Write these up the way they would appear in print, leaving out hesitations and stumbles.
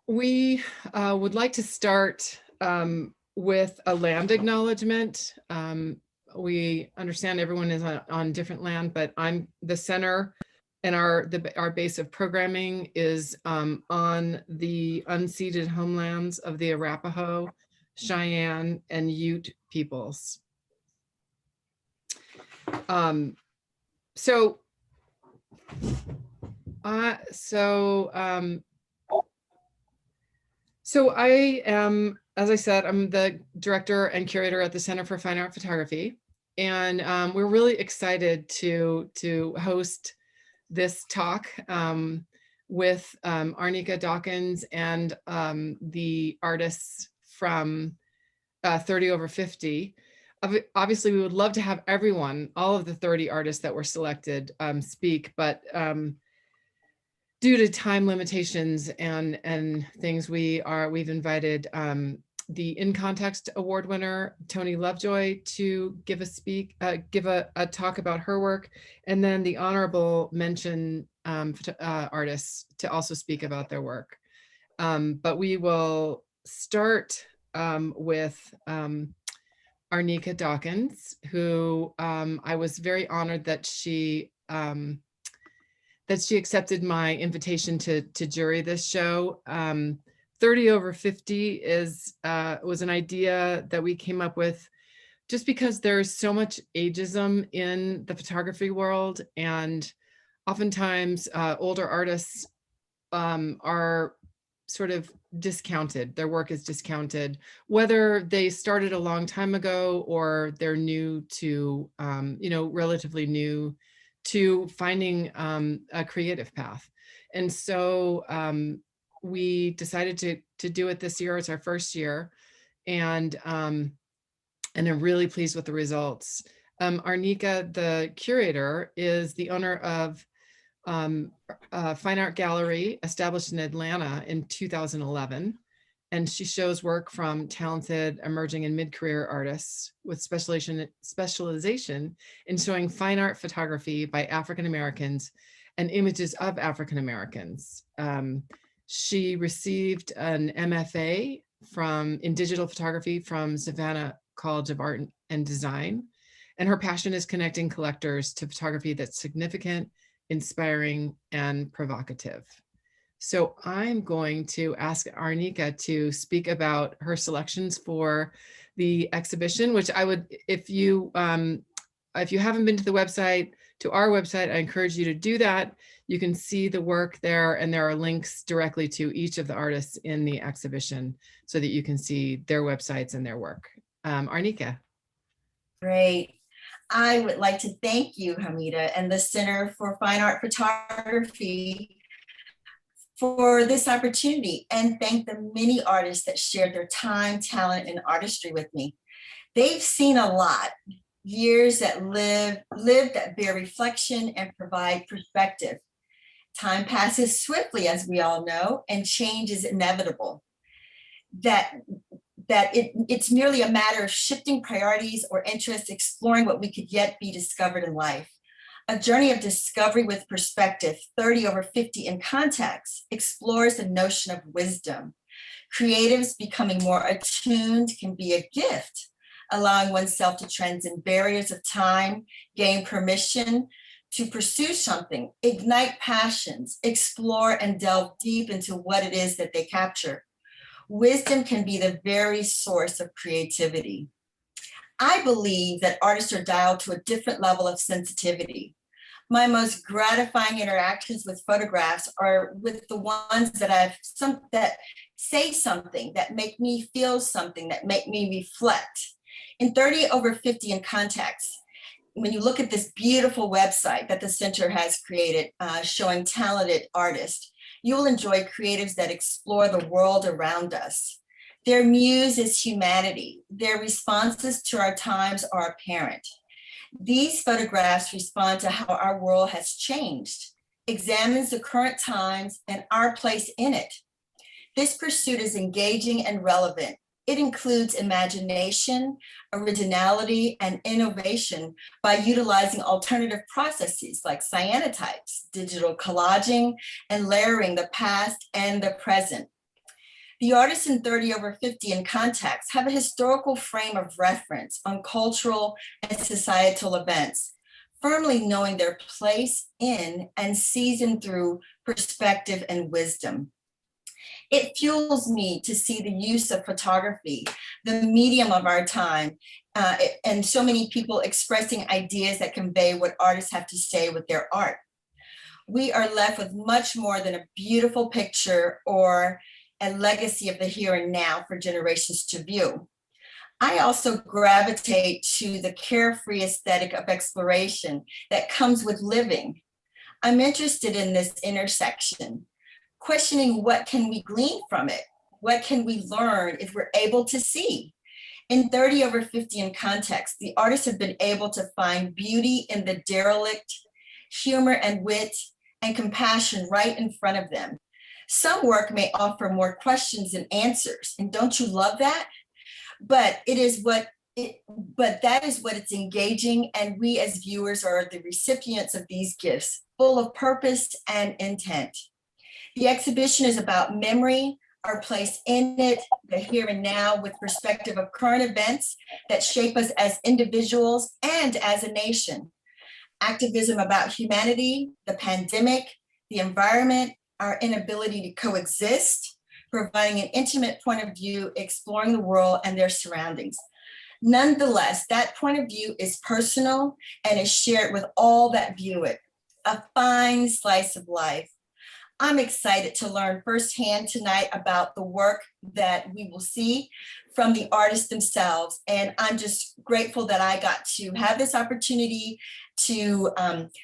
We would like to start with a land acknowledgement. We understand everyone is on different land, but I'm the center, and our base of programming is on the unceded homelands of the Arapaho, Cheyenne, and Ute peoples. So I am, as I said, I'm the director and curator at the Center for Fine Art Photography, and we're really excited to host this talk with Arnika Dawkins and the artists from 30 over 50. Obviously, we would love to have everyone, all of the 30 artists that were selected, speak, but due to time limitations and things, we've invited the In Context Award winner Tony Lovejoy to give a talk about her work, and then the honorable mention artists to also speak about their work. But we will start with Arnika Dawkins, who I was very honored that she accepted my invitation to jury this show. 30 over 50 was an idea that we came up with just because there's so much ageism in the photography world, and oftentimes older artists are sort of discounted. Their work is discounted, whether they started a long time ago or they're new to, relatively new to finding a creative path. And so we decided to do it this year. It's our first year, and I'm really pleased with the results. Arnika, the curator, is the owner of a fine art gallery established in Atlanta in 2011. And she shows work from talented emerging and mid-career artists with specialization in showing fine art photography by African Americans and images of African Americans. She received an MFA in digital photography from Savannah College of Art and Design. And her passion is connecting collectors to photography that's significant, inspiring, and provocative. So I'm going to ask Arnika to speak about her selections for the exhibition, which I would, if you haven't been to the website, to our website, I encourage you to do that. You can see the work there, and there are links directly to each of the artists in the exhibition so that you can see their websites and their work. Arnika. Great. I would like to thank you, Hamida, and the Center for Fine Art Photography for this opportunity, and thank the many artists that shared their time, talent, and artistry with me. They've seen a lot, years that lived that bear reflection and provide perspective. Time passes swiftly, as we all know, and change is inevitable. It's merely a matter of shifting priorities or interests, exploring what we could yet be discovered in life. A journey of discovery with perspective, 30 over 50 in context, explores the notion of wisdom. Creatives becoming more attuned can be a gift, allowing oneself to transcend barriers of time, gain permission to pursue something, ignite passions, explore and delve deep into what it is that they capture. Wisdom can be the very source of creativity. I believe that artists are dialed to a different level of sensitivity. My most gratifying interactions with photographs are with the ones that say something, that make me feel something, that make me reflect. In 30 over 50 in context, when you look at this beautiful website that the center has created, showing talented artists, you will enjoy creatives that explore the world around us. Their muse is humanity. Their responses to our times are apparent. These photographs respond to how our world has changed, examines the current times and our place in it. This pursuit is engaging and relevant, It includes imagination, originality, and innovation by utilizing alternative processes like cyanotypes, digital collaging, and layering the past and the present. The artists in 30 over 50 in context have a historical frame of reference on cultural and societal events, firmly knowing their place in and seasoned through perspective and wisdom. It fuels me to see the use of photography, the medium of our time, and so many people expressing ideas that convey what artists have to say with their art. We are left with much more than a beautiful picture or a legacy of the here and now for generations to view. I also gravitate to the carefree aesthetic of exploration that comes with living. I'm interested in this intersection, questioning what can we glean from it? What can we learn if we're able to see? In 30 over 50 in context, the artists have been able to find beauty in the derelict, humor and wit and compassion right in front of them. Some work may offer more questions than answers, and don't you love that? But that is what it's engaging, and we as viewers are the recipients of these gifts, full of purpose and intent. The exhibition is about memory, our place in it, the here and now, with perspective of current events that shape us as individuals and as a nation. Activism about humanity, the pandemic, the environment, our inability to coexist, providing an intimate point of view, exploring the world and their surroundings. Nonetheless, that point of view is personal and is shared with all that view it, a fine slice of life. I'm excited to learn firsthand tonight about the work that we will see from the artists themselves. And I'm just grateful that I got to have this opportunity to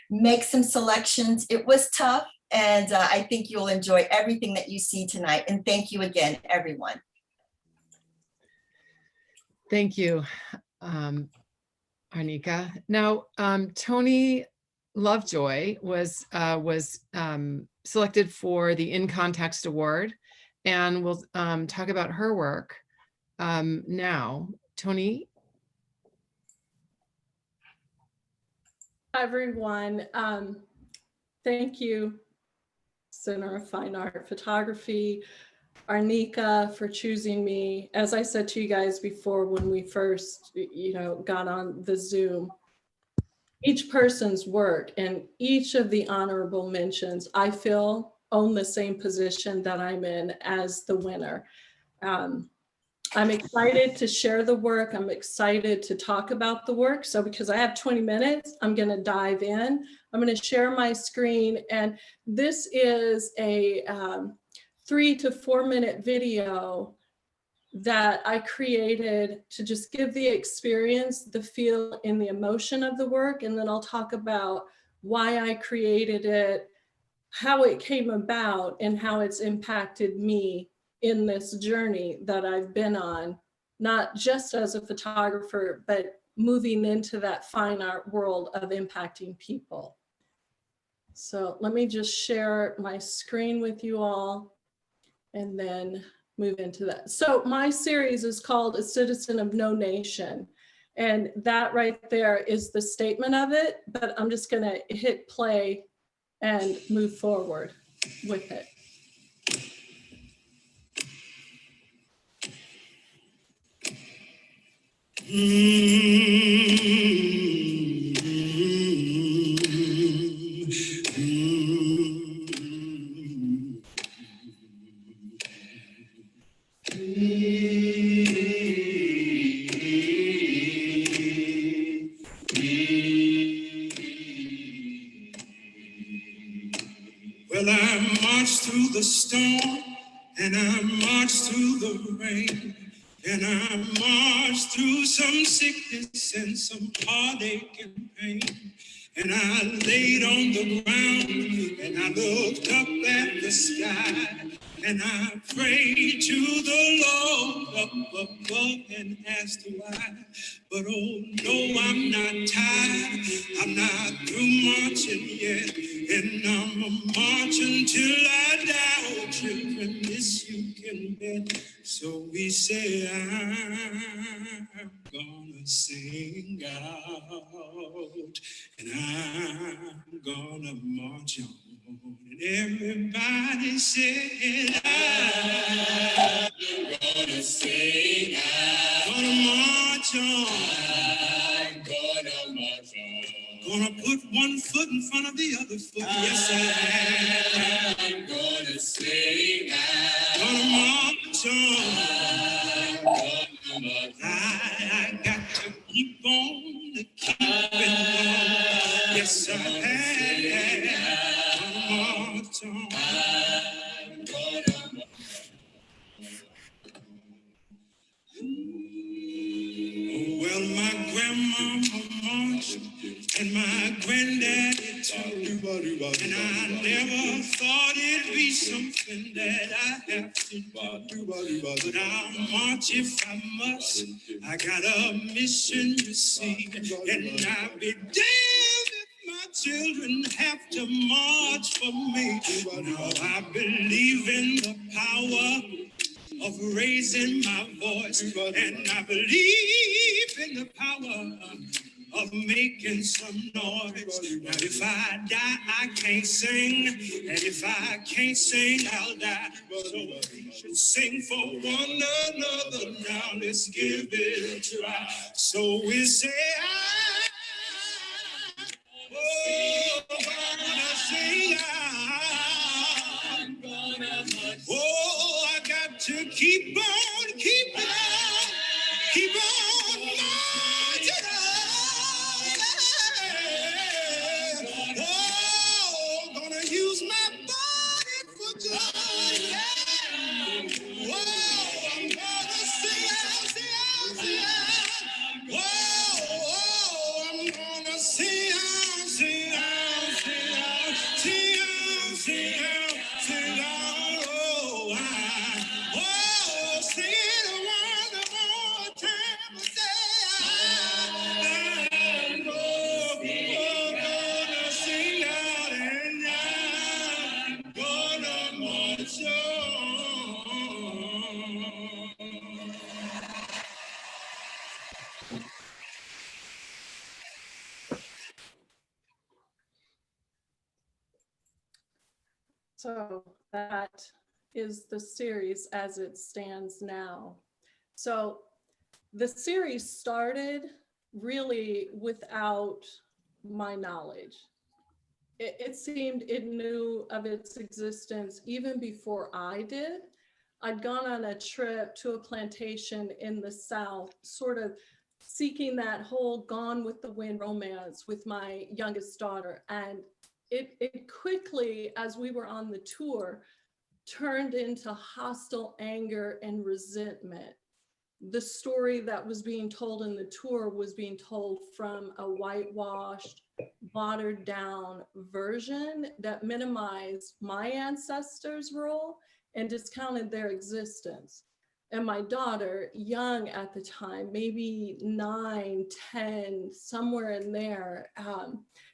make some selections. It was tough, and I think you'll enjoy everything that you see tonight. And thank you again, everyone. Thank you, Arnika. Now, Toni Lovejoy was selected for the In Context Award, and we'll talk about her work now. Toni? Hi, everyone. Thank you, Center of Fine Art Photography, Arnika, for choosing me. As I said to you guys before when we first, got on the Zoom, each person's work and each of the honorable mentions, I feel, own the same position that I'm in as the winner. I'm excited to share the work. I'm excited to talk about the work. So because I have 20 minutes, I'm going to dive in. I'm going to share my screen. And this is a 3 to 4 minute video that I created to just give the experience, the feel, and the emotion of the work. And then I'll talk about why I created it, how it came about, and how it's impacted me in this journey that I've been on, not just as a photographer, but moving into that fine art world of impacting people. So let me just share my screen with you all and then move into that. So my series is called A Citizen of No Nation. And that right there is the statement of it, but I'm just gonna hit play and move forward with it. Well, I marched through the storm, and I marched through the rain, and I marched through some sickness and some heartache and pain. And I laid on the ground, and I looked up at the sky, and I prayed to the Lord up above and asked why. But oh no, I'm not tired, I'm not through marching yet, and I'm marching till I die. Oh children, this you can it. So we say, I'm gonna sing out, and I'm gonna march on. And everybody said, I'm gonna sing out, gonna march on. I'm gonna march on. Gonna put one foot in front of the other foot. Yes, I am. I'm gonna sing out. Gonna march on. I'm gonna march on. I got to keep on keeping on. Yes, I am. Gonna march on. I'm gonna march on. Well, my grandmama marched and my granddaddy too. And I never thought it'd be something that I have to do. But I'll march if I must. I got a mission, you see. And I'll be damned if my children have to march for me. Now I believe in the power of raising my voice, and I believe in the power of making some noise. Now if I die, I can't sing, and if I can't sing, I'll die. So we should sing for one another. Now let's give it a try. So we say, I'm gonna sing, I'm gonna sing. Oh, I got to keep on, keep on, keep on marching on. Oh, I'm gonna use my body for joy. Yeah. Oh, I'm gonna sing out, sing out, sing out. Oh, I'm gonna sing out, sing out, sing out, sing out, sing out, sing out. Sing it one more time. Say, I'm gonna sing out, and I'm gonna march on. So that is the series as it stands now. So the series started really without my knowledge. It seemed it knew of its existence even before I did. I'd gone on a trip to a plantation in the South, sort of seeking that whole Gone with the Wind romance with my youngest daughter. And it quickly, as we were on the tour, turned into hostile anger and resentment. The story that was being told in the tour was being told from a whitewashed, watered down version that minimized my ancestors' role and discounted their existence. And my daughter, young at the time, maybe 9, 10, somewhere in there,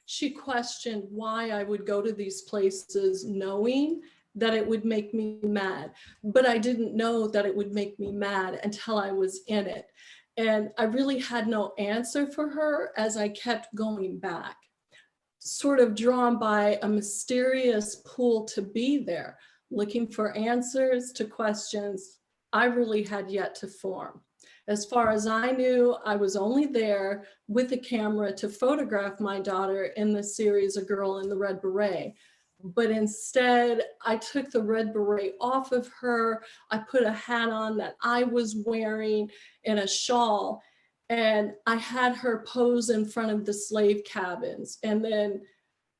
she questioned why I would go to these places knowing that it would make me mad. But I didn't know that it would make me mad until I was in it. And I really had no answer for her as I kept going back, sort of drawn by a mysterious pull to be there, looking for answers to questions I really had yet to form. As far as I knew, I was only there with a camera to photograph my daughter in the series A Girl in the Red Beret. But instead, I took the red beret off of her. I put a hat on that I was wearing and a shawl. And I had her pose in front of the slave cabins. And then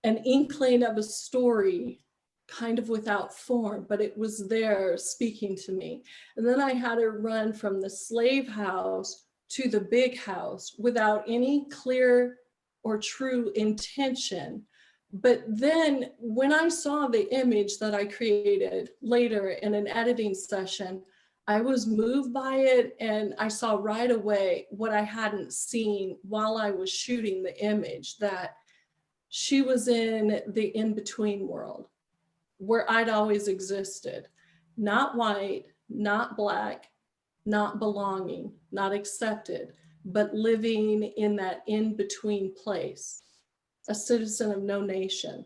an inkling of a story, kind of without form, but it was there speaking to me. And then I had her run from the slave house to the big house without any clear or true intention. But then when I saw the image that I created later in an editing session, I was moved by it, and I saw right away what I hadn't seen while I was shooting the image, that she was in the in-between world where I'd always existed, not white, not Black, not belonging, not accepted, but living in that in-between place, a citizen of no nation.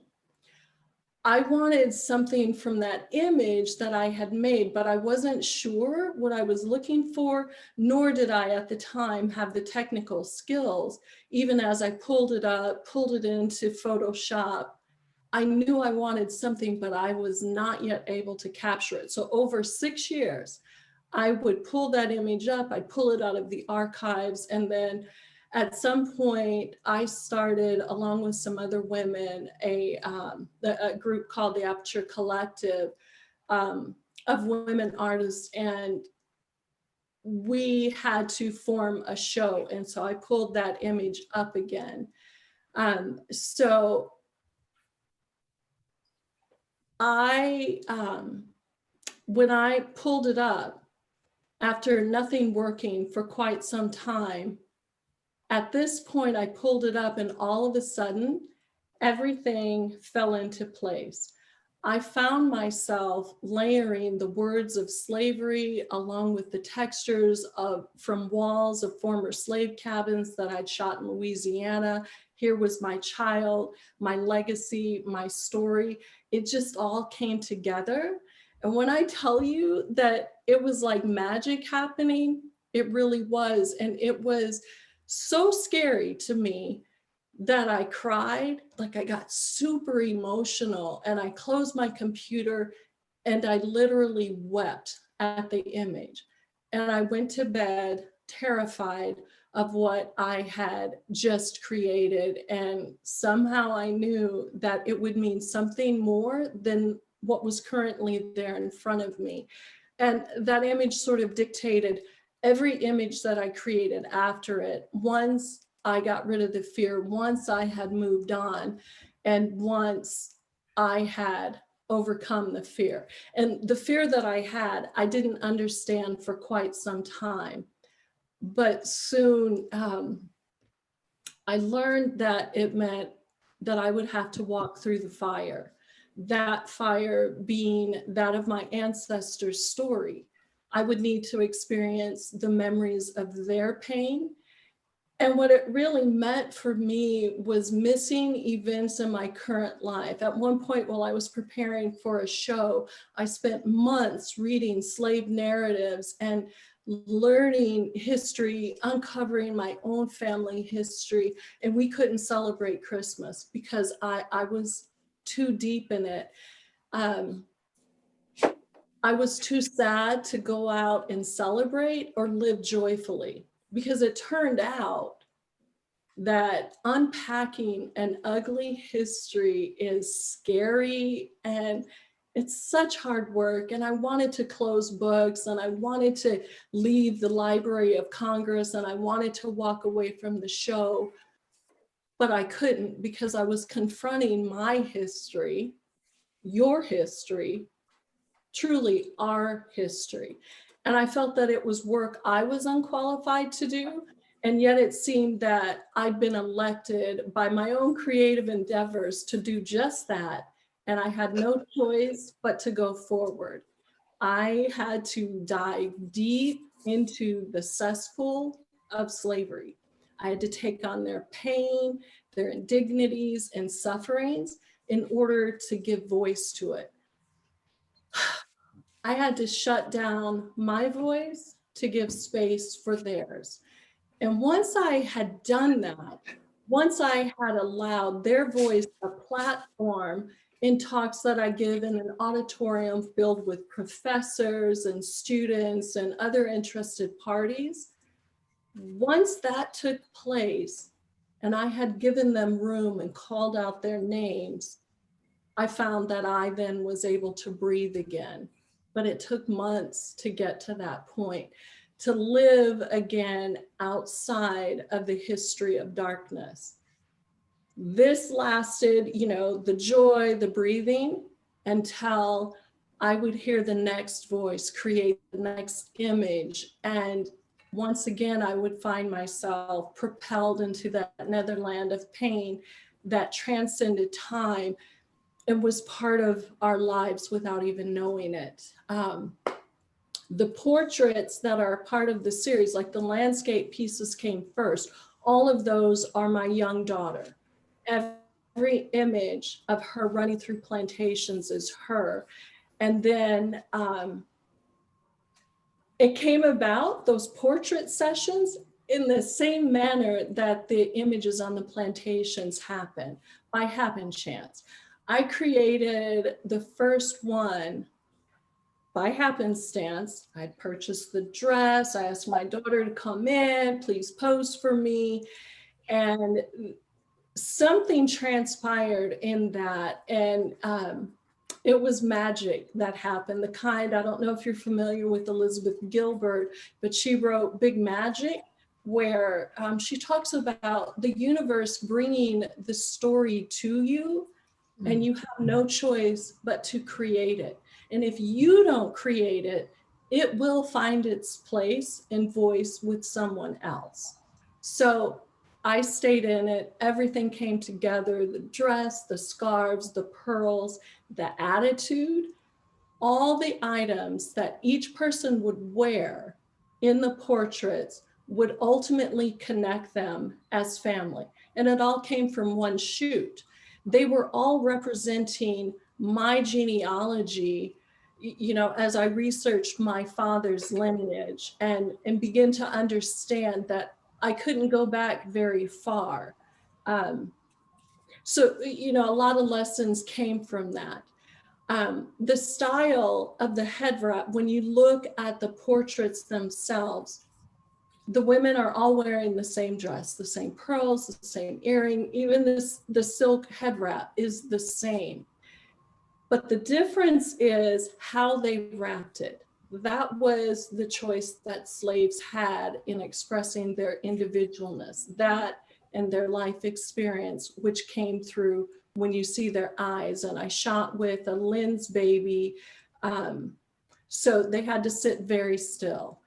I wanted something from that image that I had made, but I wasn't sure what I was looking for, nor did I at the time have the technical skills. Even as I pulled it up, pulled it into Photoshop, I knew I wanted something, but I was not yet able to capture it. So over 6 years, I would pull that image up, I'd pull it out of the archives, and then at some point, I started, along with some other women, a group called the Aperture Collective of women artists, and we had to form a show. And so I pulled that image up again. So when I pulled it up, after nothing working for quite some time, at this point, I pulled it up and all of a sudden, everything fell into place. I found myself layering the words of slavery along with the textures from walls of former slave cabins that I'd shot in Louisiana. Here was my child, my legacy, my story. It just all came together. And when I tell you that it was like magic happening, it really was. And it was so scary to me that I cried, like I got super emotional, and I closed my computer and I literally wept at the image. And I went to bed terrified of what I had just created. And somehow I knew that it would mean something more than what was currently there in front of me. And that image sort of dictated every image that I created after it. Once I got rid of the fear, once I had moved on, and once I had overcome the fear. And the fear that I had, I didn't understand for quite some time. But soon I learned that it meant that I would have to walk through the fire. That fire being that of my ancestors' story. I would need to experience the memories of their pain. And what it really meant for me was missing events in my current life. At one point, while I was preparing for a show, I spent months reading slave narratives and learning history, uncovering my own family history. And we couldn't celebrate Christmas because I was too deep in it. I was too sad to go out and celebrate or live joyfully, because it turned out that unpacking an ugly history is scary and it's such hard work. And I wanted to close books and I wanted to leave the Library of Congress and I wanted to walk away from the show, but I couldn't because I was confronting my history, your history, truly our history. And I felt that it was work I was unqualified to do. And yet it seemed that I'd been elected by my own creative endeavors to do just that. And I had no choice but to go forward. I had to dive deep into the cesspool of slavery. I had to take on their pain, their indignities and sufferings in order to give voice to it. I had to shut down my voice to give space for theirs. And once I had done that, once I had allowed their voice a platform in talks that I give in an auditorium filled with professors and students and other interested parties, once that took place and I had given them room and called out their names, I found that I then was able to breathe again. But it took months to get to that point, to live again outside of the history of darkness. This lasted, the joy, the breathing, until I would hear the next voice create the next image. And once again, I would find myself propelled into that netherland of pain that transcended time and was part of our lives without even knowing it. The portraits that are part of the series, like the landscape pieces came first, all of those are my young daughter. Every image of her running through plantations is her. And then it came about, those portrait sessions, in the same manner that the images on the plantations happen, by happen chance. I created the first one by happenstance. I purchased the dress. I asked my daughter to come in, please pose for me. And something transpired in that. And it was magic that happened. The kind, I don't know if you're familiar with Elizabeth Gilbert, but she wrote Big Magic, where she talks about the universe bringing the story to you, and you have no choice but to create it. And if you don't create it, it will find its place and voice with someone else. So I stayed in it. Everything came together, the dress, the scarves, the pearls, the attitude, all the items that each person would wear in the portraits would ultimately connect them as family. And it all came from one shoot. They were all representing my genealogy, you know, as I researched my father's lineage and begin to understand that I couldn't go back very far. So, you know, a lot of lessons came from that. The style of the head wrap, when you look at the portraits themselves, the women are all wearing the same dress, the same pearls, the same earring, even the silk head wrap is the same. But the difference is how they wrapped it. That was the choice that slaves had in expressing their individualness, that and their life experience, which came through when you see their eyes. And I shot with a lens baby, so they had to sit very still.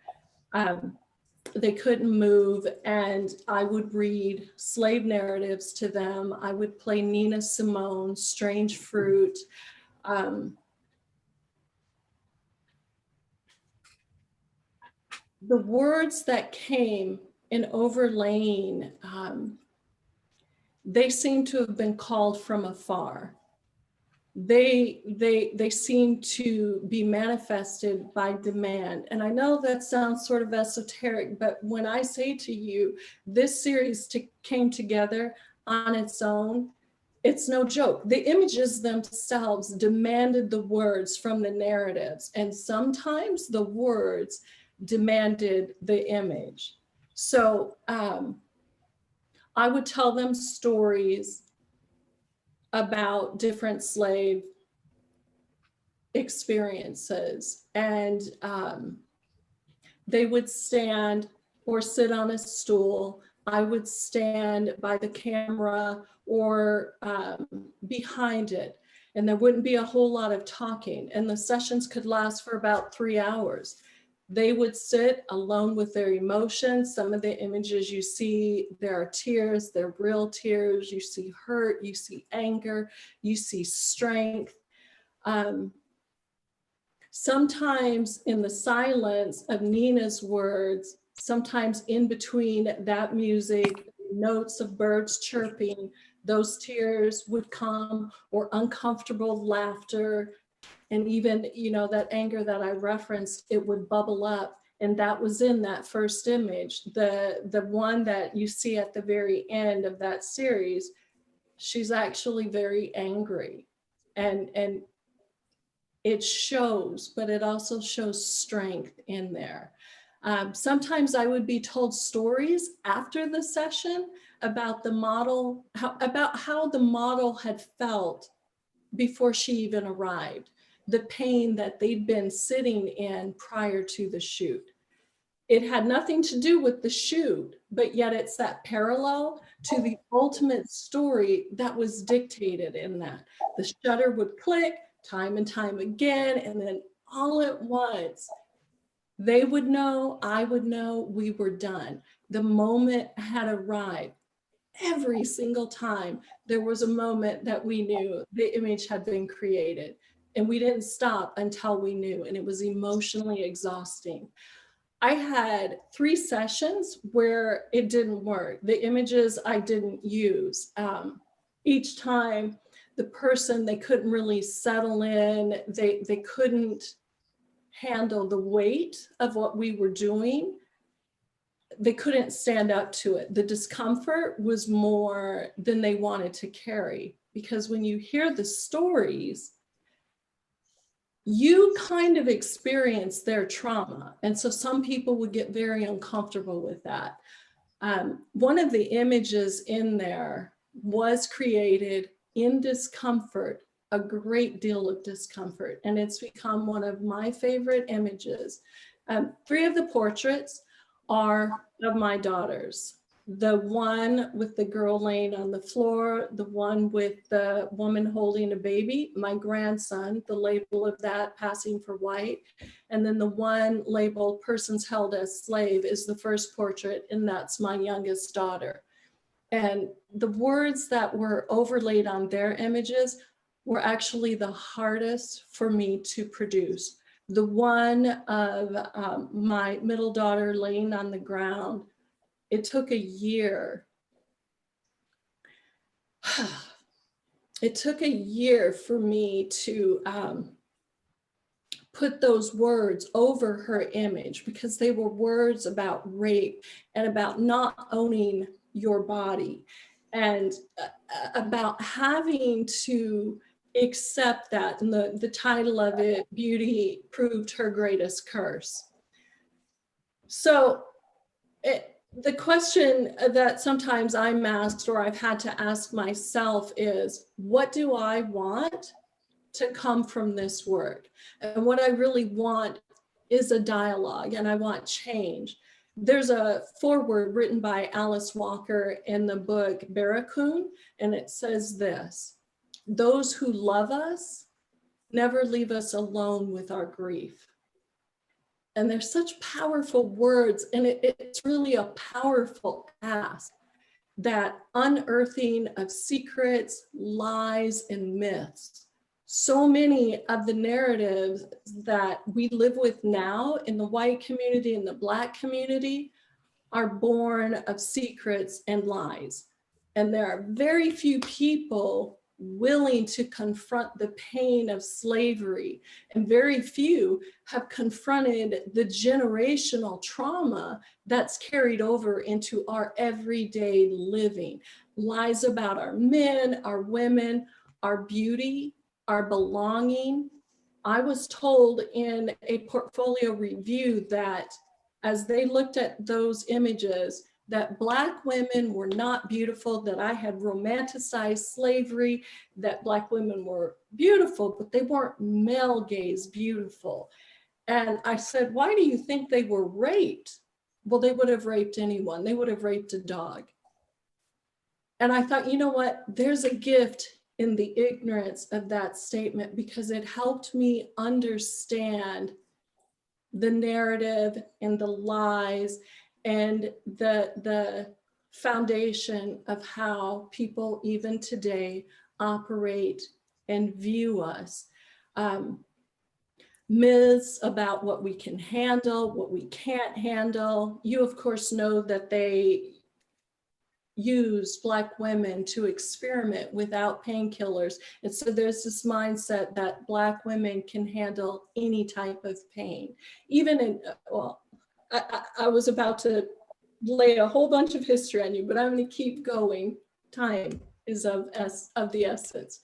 They couldn't move, and I would read slave narratives to them. I would play Nina Simone, Strange Fruit. The words that came in overlaying, they seem to have been called from afar. They seem to be manifested by demand. And I know that sounds sort of esoteric, but when I say to you, this series came together on its own, it's no joke. The images themselves demanded the words from the narratives, and sometimes the words demanded the image. So I would tell them stories about different slave experiences, and they would stand or sit on a stool. I would stand by the camera or behind it, and there wouldn't be a whole lot of talking, and the sessions could last for about 3 hours. They would sit alone with their emotions. Some of the images you see, there are tears, they're real tears. You see hurt, you see anger, you see strength. Sometimes in the silence of Nina's words, sometimes in between that music, notes of birds chirping, those tears would come, or uncomfortable laughter. And even, you know, that anger that I referenced, it would bubble up. And that was in that first image. The one that you see at the very end of that series, she's actually very angry. And it shows, but it also shows strength in there. Sometimes I would be told stories after the session about the model, about how the model had felt before she even arrived, the pain that they'd been sitting in prior to the shoot. It had nothing to do with the shoot, but yet it's that parallel to the ultimate story that was dictated in that. The shutter would click time and time again, and then all at once, they would know, I would know, we were done. The moment had arrived. Every single time there was a moment that we knew the image had been created. And we didn't stop until we knew, and it was emotionally exhausting. I had 3 sessions where it didn't work. The images I didn't use. Each time the person, they couldn't really settle in. They couldn't handle the weight of what we were doing. They couldn't stand up to it. The discomfort was more than they wanted to carry, because when you hear the stories, you kind of experience their trauma. And so some people would get very uncomfortable with that. One of the images in there was created in discomfort, a great deal of discomfort, and it's become one of my favorite images. 3 of the portraits are of my daughters. The one with the girl laying on the floor, the one with the woman holding a baby, my grandson, the label of that passing for white, and then the one labeled persons held as slave is the first portrait, and that's my youngest daughter. And the words that were overlaid on their images were actually the hardest for me to produce. The one of my middle daughter laying on the ground, it took a year. It took a year for me to put those words over her image, because they were words about rape and about not owning your body, and about having to accept that. And the title of it, Beauty Proved Her Greatest Curse. So the question that sometimes I'm asked, or I've had to ask myself, is what do I want to come from this work? And what I really want is a dialogue, and I want change. There's a foreword written by Alice Walker in the book Barracoon, and it says this: those who love us never leave us alone with our grief. And they're such powerful words, and it's really a powerful ask, that unearthing of secrets, lies, and myths. So many of the narratives that we live with now in the white community and the Black community are born of secrets and lies. And there are very few people willing to confront the pain of slavery, and very few have confronted the generational trauma that's carried over into our everyday living. Lies about our men, our women, our beauty, our belonging. I was told in a portfolio review that as they looked at those images, that Black women were not beautiful, that I had romanticized slavery, that Black women were beautiful, but they weren't male gaze beautiful. And I said, why do you think they were raped? Well, they would have raped anyone. They would have raped a dog. And I thought, you know what? There's a gift in the ignorance of that statement, because it helped me understand the narrative and the lies and the foundation of how people even today operate and view us. Myths about what we can handle, what we can't handle. You, of course, know that they use Black women to experiment without painkillers. And so there's this mindset that Black women can handle any type of pain. Even in, well, I was about to lay a whole bunch of history on you, but I'm going to keep going. Time is of the essence.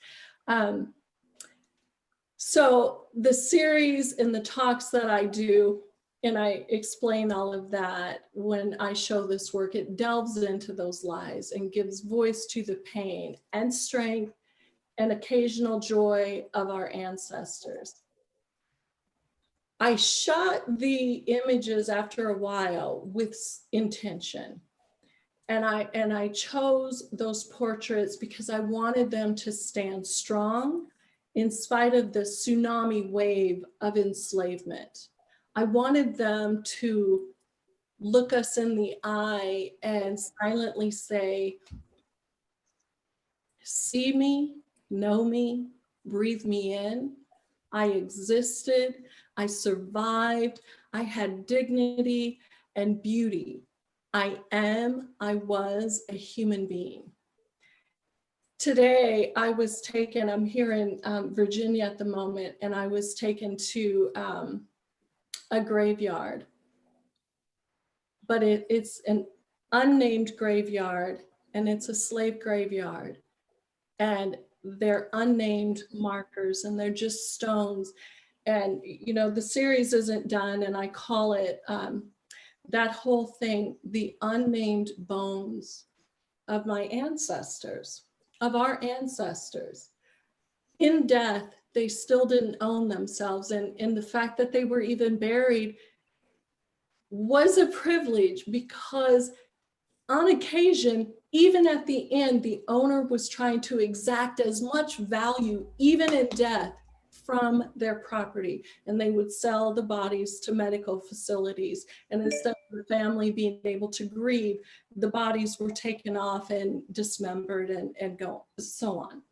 So the series and the talks that I do, and I explain all of that when I show this work, it delves into those lies and gives voice to the pain and strength and occasional joy of our ancestors. I shot the images after a while with intention. And I chose those portraits because I wanted them to stand strong in spite of the tsunami wave of enslavement. I wanted them to look us in the eye and silently say, see me, know me, breathe me in. I existed, I survived, I had dignity and beauty. I was a human being. Today, I'm here in Virginia at the moment, and I was taken to a graveyard, but it's an unnamed graveyard, and it's a slave graveyard. And they're unnamed markers, and they're just stones. And, you know, the series isn't done, and I call it that whole thing, the unnamed bones of my ancestors, of our ancestors. In death, they still didn't own themselves. And the fact that they were even buried was a privilege, because on occasion, even at the end, the owner was trying to exact as much value, even in death, from their property. And they would sell the bodies to medical facilities. And instead of the family being able to grieve, the bodies were taken off and dismembered and so on.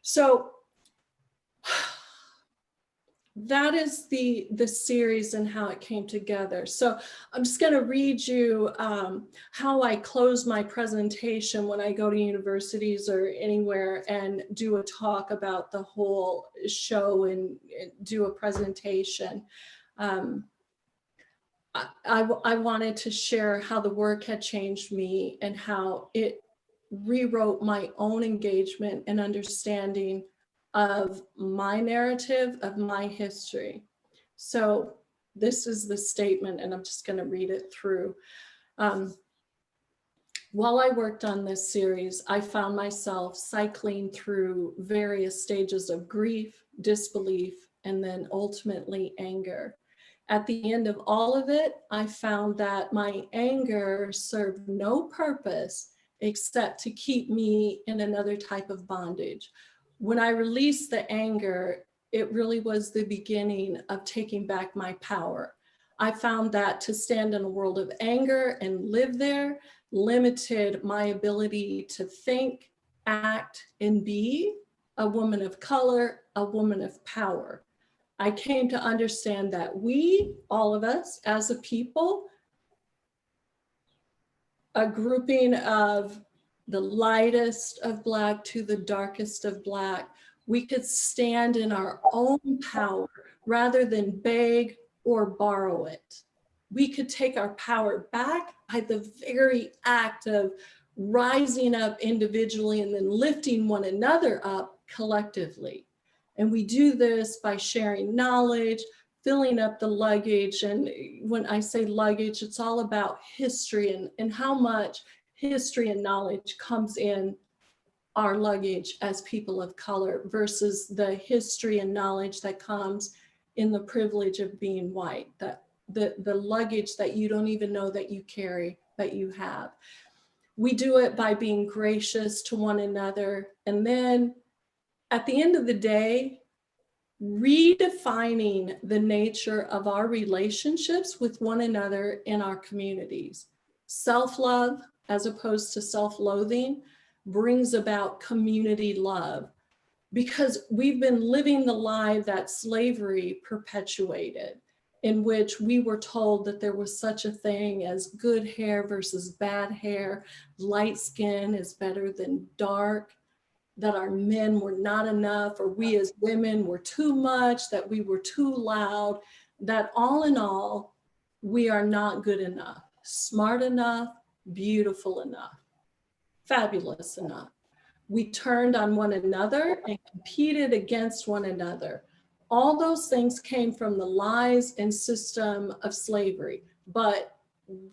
So that is the series and how it came together. So I'm just going to read you how I close my presentation when I go to universities or anywhere and do a talk about the whole show and do a presentation. I wanted to share how the work had changed me and how it rewrote my own engagement and understanding of my narrative, of my history. So this is the statement, and I'm just going to read it through. While I worked on this series, I found myself cycling through various stages of grief, disbelief, and then ultimately anger. At the end of all of it, I found that my anger served no purpose except to keep me in another type of bondage. When I released the anger, it really was the beginning of taking back my power. I found that to stand in a world of anger and live there limited my ability to think, act, and be a woman of color, a woman of power. I came to understand that we, all of us as a people, a grouping of the lightest of Black to the darkest of Black, we could stand in our own power rather than beg or borrow it. We could take our power back by the very act of rising up individually and then lifting one another up collectively. And we do this by sharing knowledge, filling up the luggage. And when I say luggage, it's all about history and how much history and knowledge comes in our luggage as people of color versus the history and knowledge that comes in the privilege of being white, that the luggage that you don't even know that you carry, that you have. We do it by being gracious to one another. And then at the end of the day, redefining the nature of our relationships with one another in our communities. Self-love, as opposed to self-loathing, brings about community love, because we've been living the lie that slavery perpetuated, in which we were told that there was such a thing as good hair versus bad hair, light skin is better than dark, that our men were not enough, or we as women were too much, that we were too loud, that all in all, we are not good enough, smart enough, beautiful enough, fabulous enough. We turned on one another and competed against one another. All those things came from the lies and system of slavery, but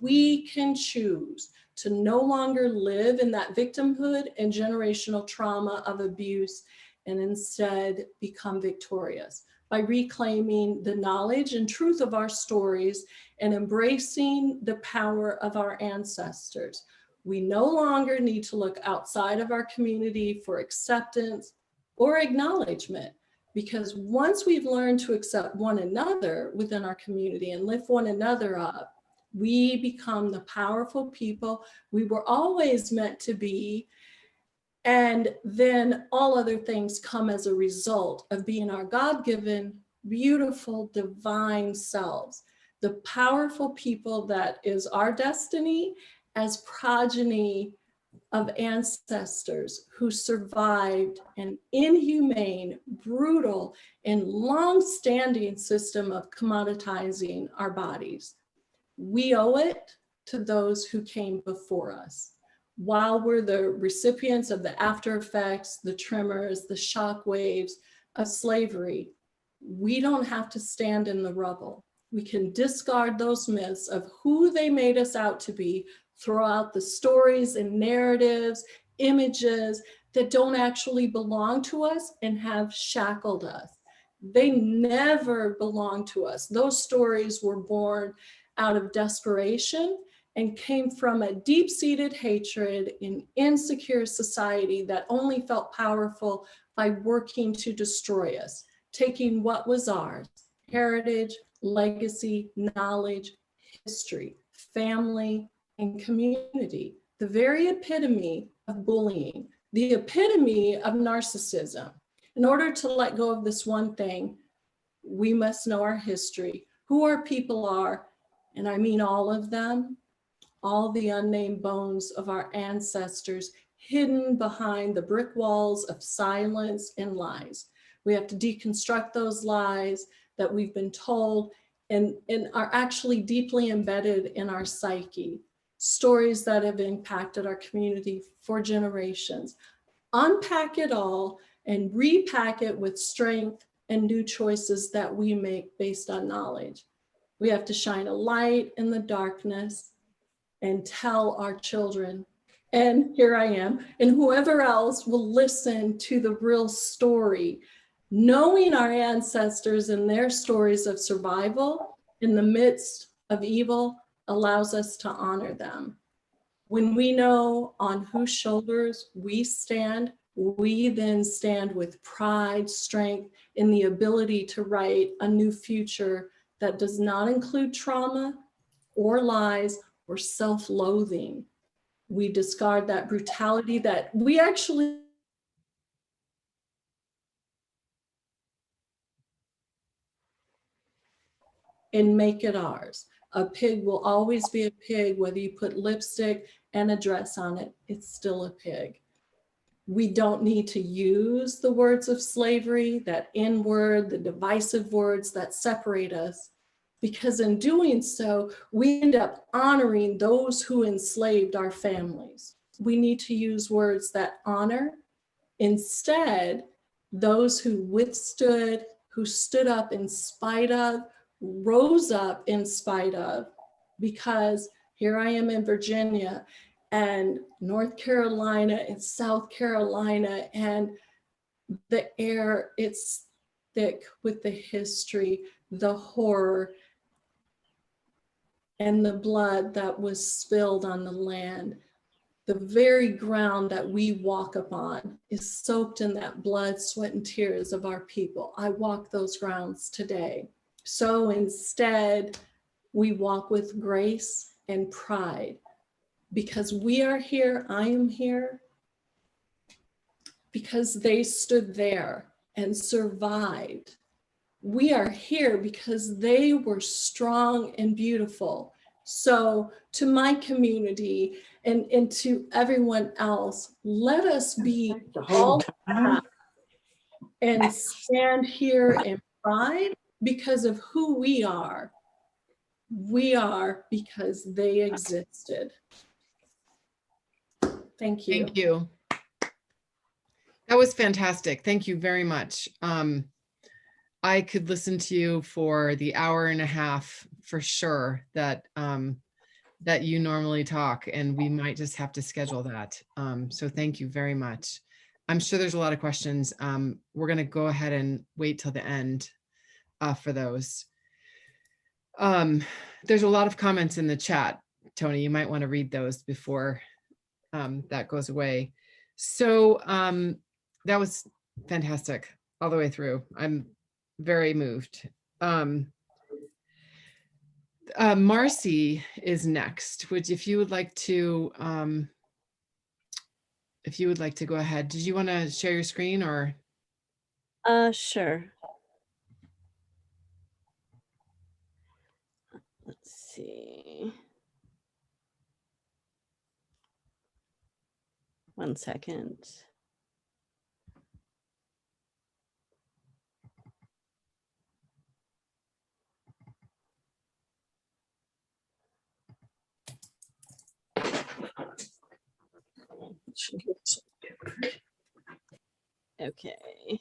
we can choose to no longer live in that victimhood and generational trauma of abuse, and instead become victorious by reclaiming the knowledge and truth of our stories and embracing the power of our ancestors. We no longer need to look outside of our community for acceptance or acknowledgement, because once we've learned to accept one another within our community and lift one another up, we become the powerful people we were always meant to be. And then all other things come as a result of being our God-given beautiful, divine selves, the powerful people that is our destiny as progeny of ancestors who survived an inhumane, brutal, and long-standing system of commoditizing our bodies. We owe it to those who came before us. While we're the recipients of the after effects, the tremors, the shock waves of slavery, we don't have to stand in the rubble. We can discard those myths of who they made us out to be, throw out the stories and narratives, images that don't actually belong to us and have shackled us. They never belonged to us. Those stories were born out of desperation and came from a deep-seated hatred in insecure society that only felt powerful by working to destroy us, taking what was ours: heritage, legacy, knowledge, history, family, and community, the very epitome of bullying, the epitome of narcissism. In order to let go of this one thing, we must know our history, who our people are, and I mean all of them, all the unnamed bones of our ancestors hidden behind the brick walls of silence and lies. We have to deconstruct those lies that we've been told and are actually deeply embedded in our psyche, stories that have impacted our community for generations. Unpack it all and repack it with strength and new choices that we make based on knowledge. We have to shine a light in the darkness and tell our children, and here I am, and whoever else will listen to the real story. Knowing our ancestors and their stories of survival in the midst of evil allows us to honor them. When we know on whose shoulders we stand, we then stand with pride, strength, in the ability to write a new future that does not include trauma or lies or self-loathing. We discard that brutality that we actually and make it ours. A pig will always be a pig, whether you put lipstick and a dress on it, it's still a pig. We don't need to use the words of slavery, that N-word, the divisive words that separate us, because in doing so, we end up honoring those who enslaved our families. We need to use words that honor, instead, those who withstood, who stood up in spite of, rose up in spite of, because here I am in Virginia and North Carolina and South Carolina, and the air, it's thick with the history, the horror, and the blood that was spilled on the land. The very ground that we walk upon is soaked in that blood, sweat, and tears of our people. I walk those grounds today. So instead, we walk with grace and pride, because we are here, I am here, because they stood there and survived. We are here because they were strong and beautiful. So to my community and to everyone else, let us be all that and stand here in pride because of who we are. We are because they existed. Thank you. Thank you. That was fantastic. Thank you very much. I could listen to you for the hour and a half for sure that that you normally talk, and we might just have to schedule that. So thank you very much. I'm sure there's a lot of questions. We're going to go ahead and wait till the end for those. There's a lot of comments in the chat, Tony. You might want to read those before that goes away. So that was fantastic all the way through. I'm very moved. Marcy is next, which if you would like to go ahead. Did you want to share your screen or? Sure. Let's see. 1 second. Okay.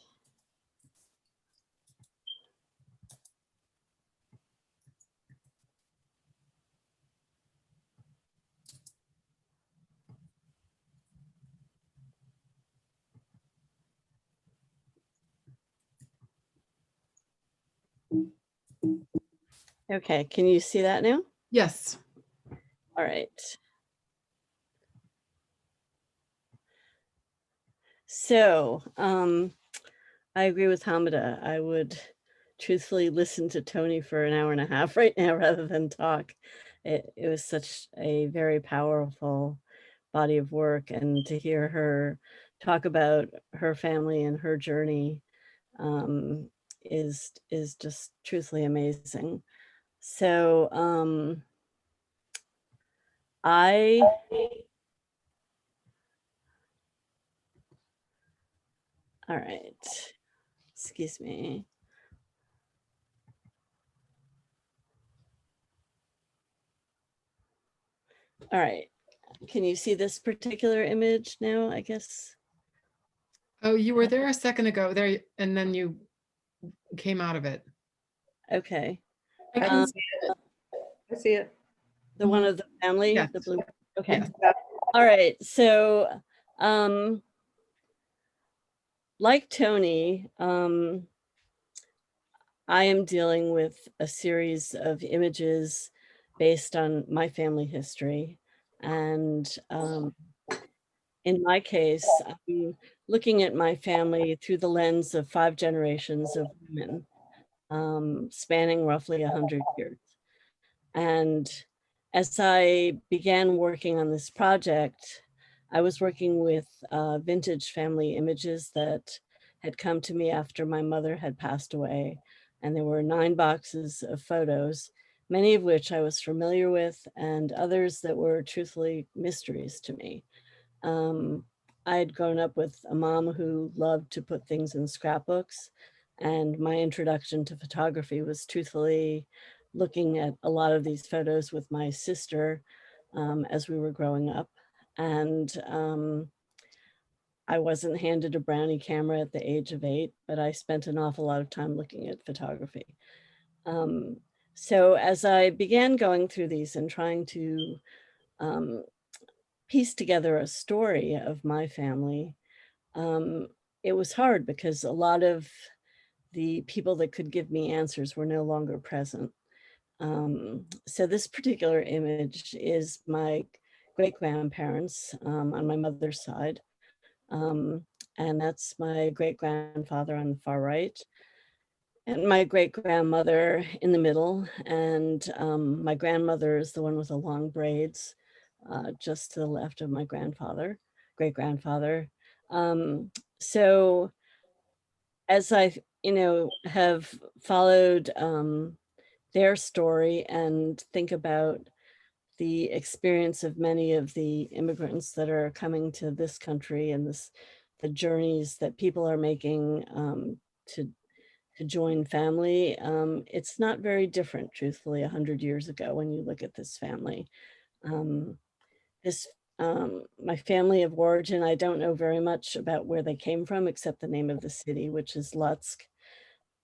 Okay, can you see that now? Yes. All right. So, I agree with Hamida. I would truthfully listen to Tony for an hour and a half right now rather than talk. It was such a very powerful body of work, and to hear her talk about her family and her journey is just truthfully amazing. So I all right, excuse me. All right, can you see this particular image now, I guess? Oh, you were there a second ago there, and then you came out of it. Okay. I can see it. I see it. The one of the family, Yes. the blue. Okay. Yes. All right. So, like Tony, I am dealing with a series of images based on my family history. And in my case, I'm looking at my family through the lens of 5 generations of women, spanning roughly 100 years. And as I began working on this project, I was working with vintage family images that had come to me after my mother had passed away. And there were 9 boxes of photos, many of which I was familiar with, and others that were truthfully mysteries to me. I had grown up with a mom who loved to put things in scrapbooks, and my introduction to photography was truthfully looking at a lot of these photos with my sister as we were growing up. And I wasn't handed a Brownie camera at the age of 8, but I spent an awful lot of time looking at photography. So as I began going through these and trying to piece together a story of my family, it was hard because a lot of the people that could give me answers were no longer present. So this particular image is my great-grandparents on my mother's side. And that's my great-grandfather on the far right, and my great-grandmother in the middle. And my grandmother is the one with the long braids, just to the left of my grandfather, great-grandfather. So as I, have followed their story and think about the experience of many of the immigrants that are coming to this country and the journeys that people are making to join family, it's not very different, truthfully, 100 years ago when you look at this family. This my family of origin, I don't know very much about where they came from except the name of the city, which is Lutsk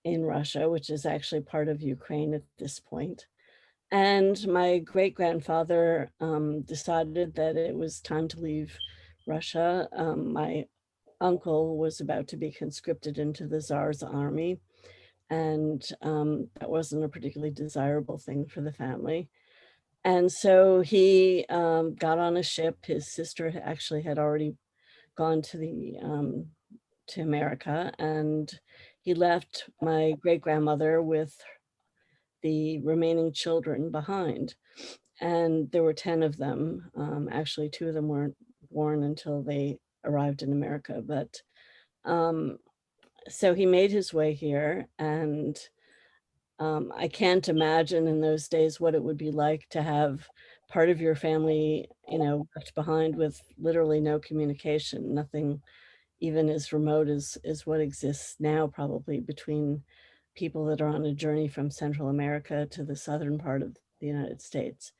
in Russia, which is actually part of Ukraine at this point. And my great-grandfather decided that it was time to leave Russia. My uncle was about to be conscripted into the Tsar's army, and that wasn't a particularly desirable thing for the family. And so he got on a ship. His sister actually had already gone to to America, and he left my great-grandmother with the remaining children behind. And there were 10 of them. Actually, 2 of them weren't born until they arrived in America. But so he made his way here, and I can't imagine in those days what it would be like to have part of your family, left behind with literally no communication, nothing even as remote as what exists now, probably between people that are on a journey from Central America to the southern part of the United States.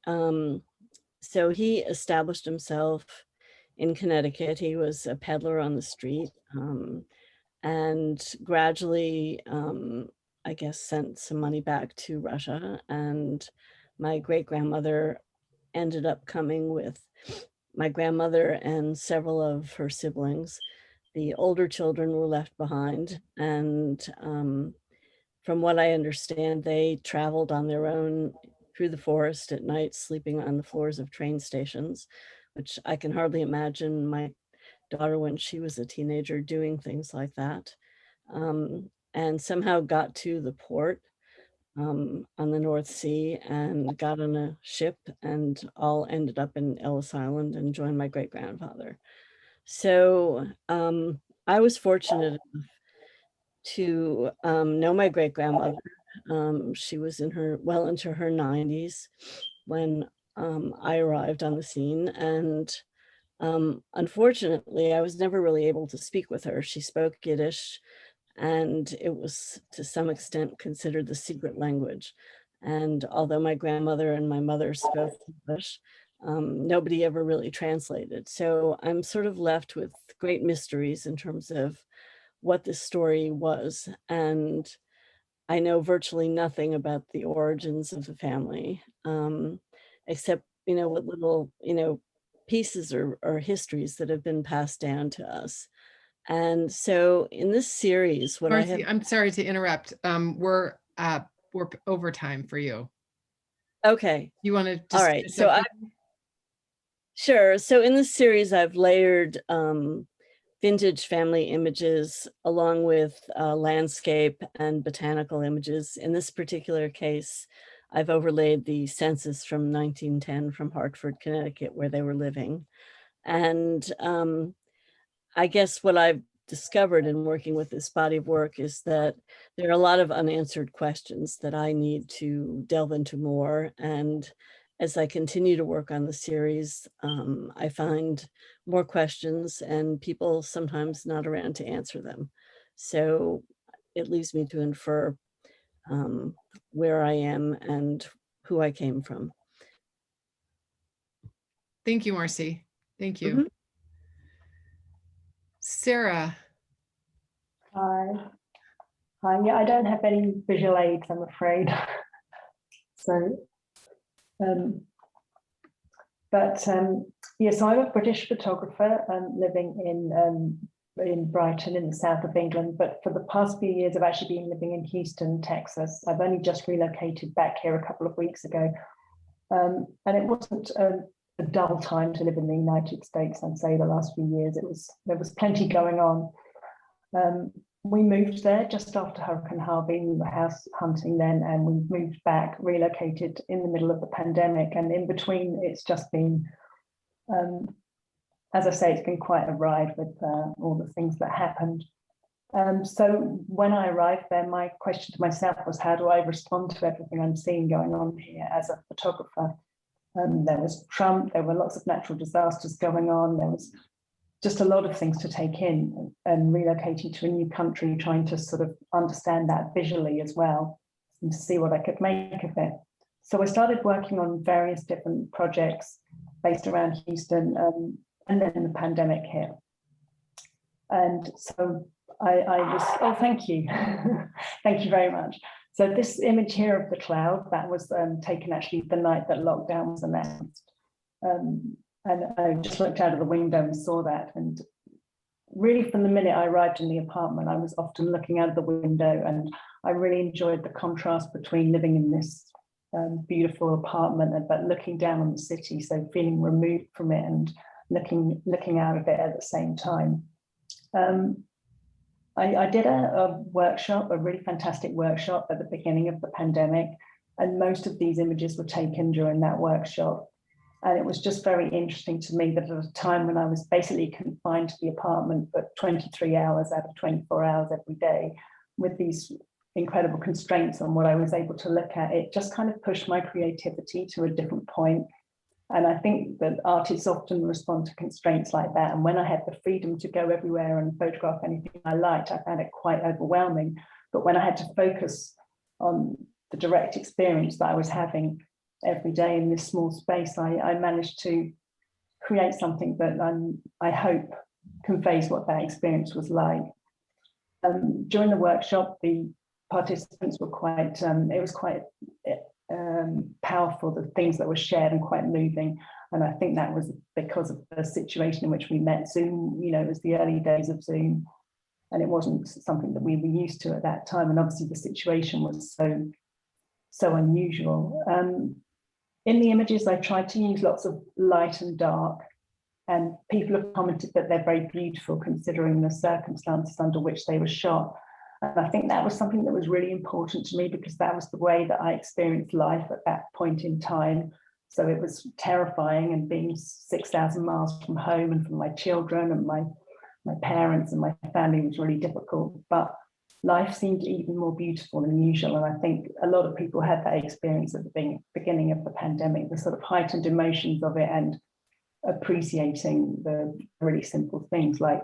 So he established himself in Connecticut. He was a peddler on the street, and gradually, I guess, sent some money back to Russia. And my great-grandmother ended up coming with my grandmother and several of her siblings. The older children were left behind, and from what I understand, they traveled on their own through the forest at night, sleeping on the floors of train stations, which I can hardly imagine my daughter when she was a teenager doing things like that, and somehow got to the port on the North Sea and got on a ship, and all ended up in Ellis Island and joined my great-grandfather. So I was fortunate enough to know my great-grandmother. She was well into her 90s when I arrived on the scene, and unfortunately, I was never really able to speak with her. She spoke Yiddish, and it was to some extent considered the secret language. And although my grandmother and my mother spoke English, nobody ever really translated. So I'm sort of left with great mysteries in terms of what this story was. And I know virtually nothing about the origins of the family, except, what little, pieces or histories that have been passed down to us. And so in this series, what Marcy, I'm sorry to interrupt. We're over time for you. Okay. You want to just all right. So sure. So in this series, I've layered vintage family images along with landscape and botanical images. In this particular case, I've overlaid the census from 1910 from Hartford, Connecticut, where they were living. And I guess what I've discovered in working with this body of work is that there are a lot of unanswered questions that I need to delve into more. And as I continue to work on the series, I find more questions and people sometimes not around to answer them. So it leaves me to infer where I am and who I came from. Thank you, Marcy. Thank you. Mm-hmm. Sarah. Hi. Yeah, I don't have any visual aids, I'm afraid. So, yeah, so I'm a British photographer living in Brighton in the south of England, but for the past few years I've actually been living in Houston, Texas. I've only just relocated back here a couple of weeks ago, and it wasn't a dull time to live in the United States. I'd say the last few years there was plenty going on. We moved there just after Hurricane Harvey. We were house hunting then, and we moved back, relocated in the middle of the pandemic. And in between, it's just been, as I say, it's been quite a ride with all the things that happened. So when I arrived there, my question to myself was, how do I respond to everything I'm seeing going on here as a photographer? There was Trump, there were lots of natural disasters going on, there was just a lot of things to take in, and relocating to a new country, trying to sort of understand that visually as well and to see what I could make of it. So I started working on various different projects based around Houston, and then the pandemic hit. And so I was, oh, thank you. Thank you very much. So this image here of the cloud, that was taken actually the night that lockdown was announced. And I just looked out of the window and saw that. And really from the minute I arrived in the apartment, I was often looking out of the window, and I really enjoyed the contrast between living in this beautiful apartment, but looking down on the city, so feeling removed from it and looking out of it at the same time. I did a workshop, a really fantastic workshop at the beginning of the pandemic, and most of these images were taken during that workshop. And it was just very interesting to me that at a time when I was basically confined to the apartment for 23 hours out of 24 hours every day, with these incredible constraints on what I was able to look at, it just kind of pushed my creativity to a different point. And I think that artists often respond to constraints like that. And when I had the freedom to go everywhere and photograph anything I liked, I found it quite overwhelming. But when I had to focus on the direct experience that I was having every day in this small space, I managed to create something that I hope conveys what that experience was like. During the workshop, the participants were quite, it was quite powerful, the things that were shared, and quite moving. And I think that was because of the situation in which we met. Zoom, you know, it was the early days of Zoom, and it wasn't something that we were used to at that time. And obviously the situation was so unusual. In the images, I tried to use lots of light and dark, and people have commented that they're very beautiful considering the circumstances under which they were shot. And I think that was something that was really important to me, because that was the way that I experienced life at that point in time. So it was terrifying, and being 6,000 miles from home and from my children and my parents and my family was really difficult. But life seemed even more beautiful than usual. And I think a lot of people had that experience at the beginning of the pandemic, the sort of heightened emotions of it, and appreciating the really simple things like,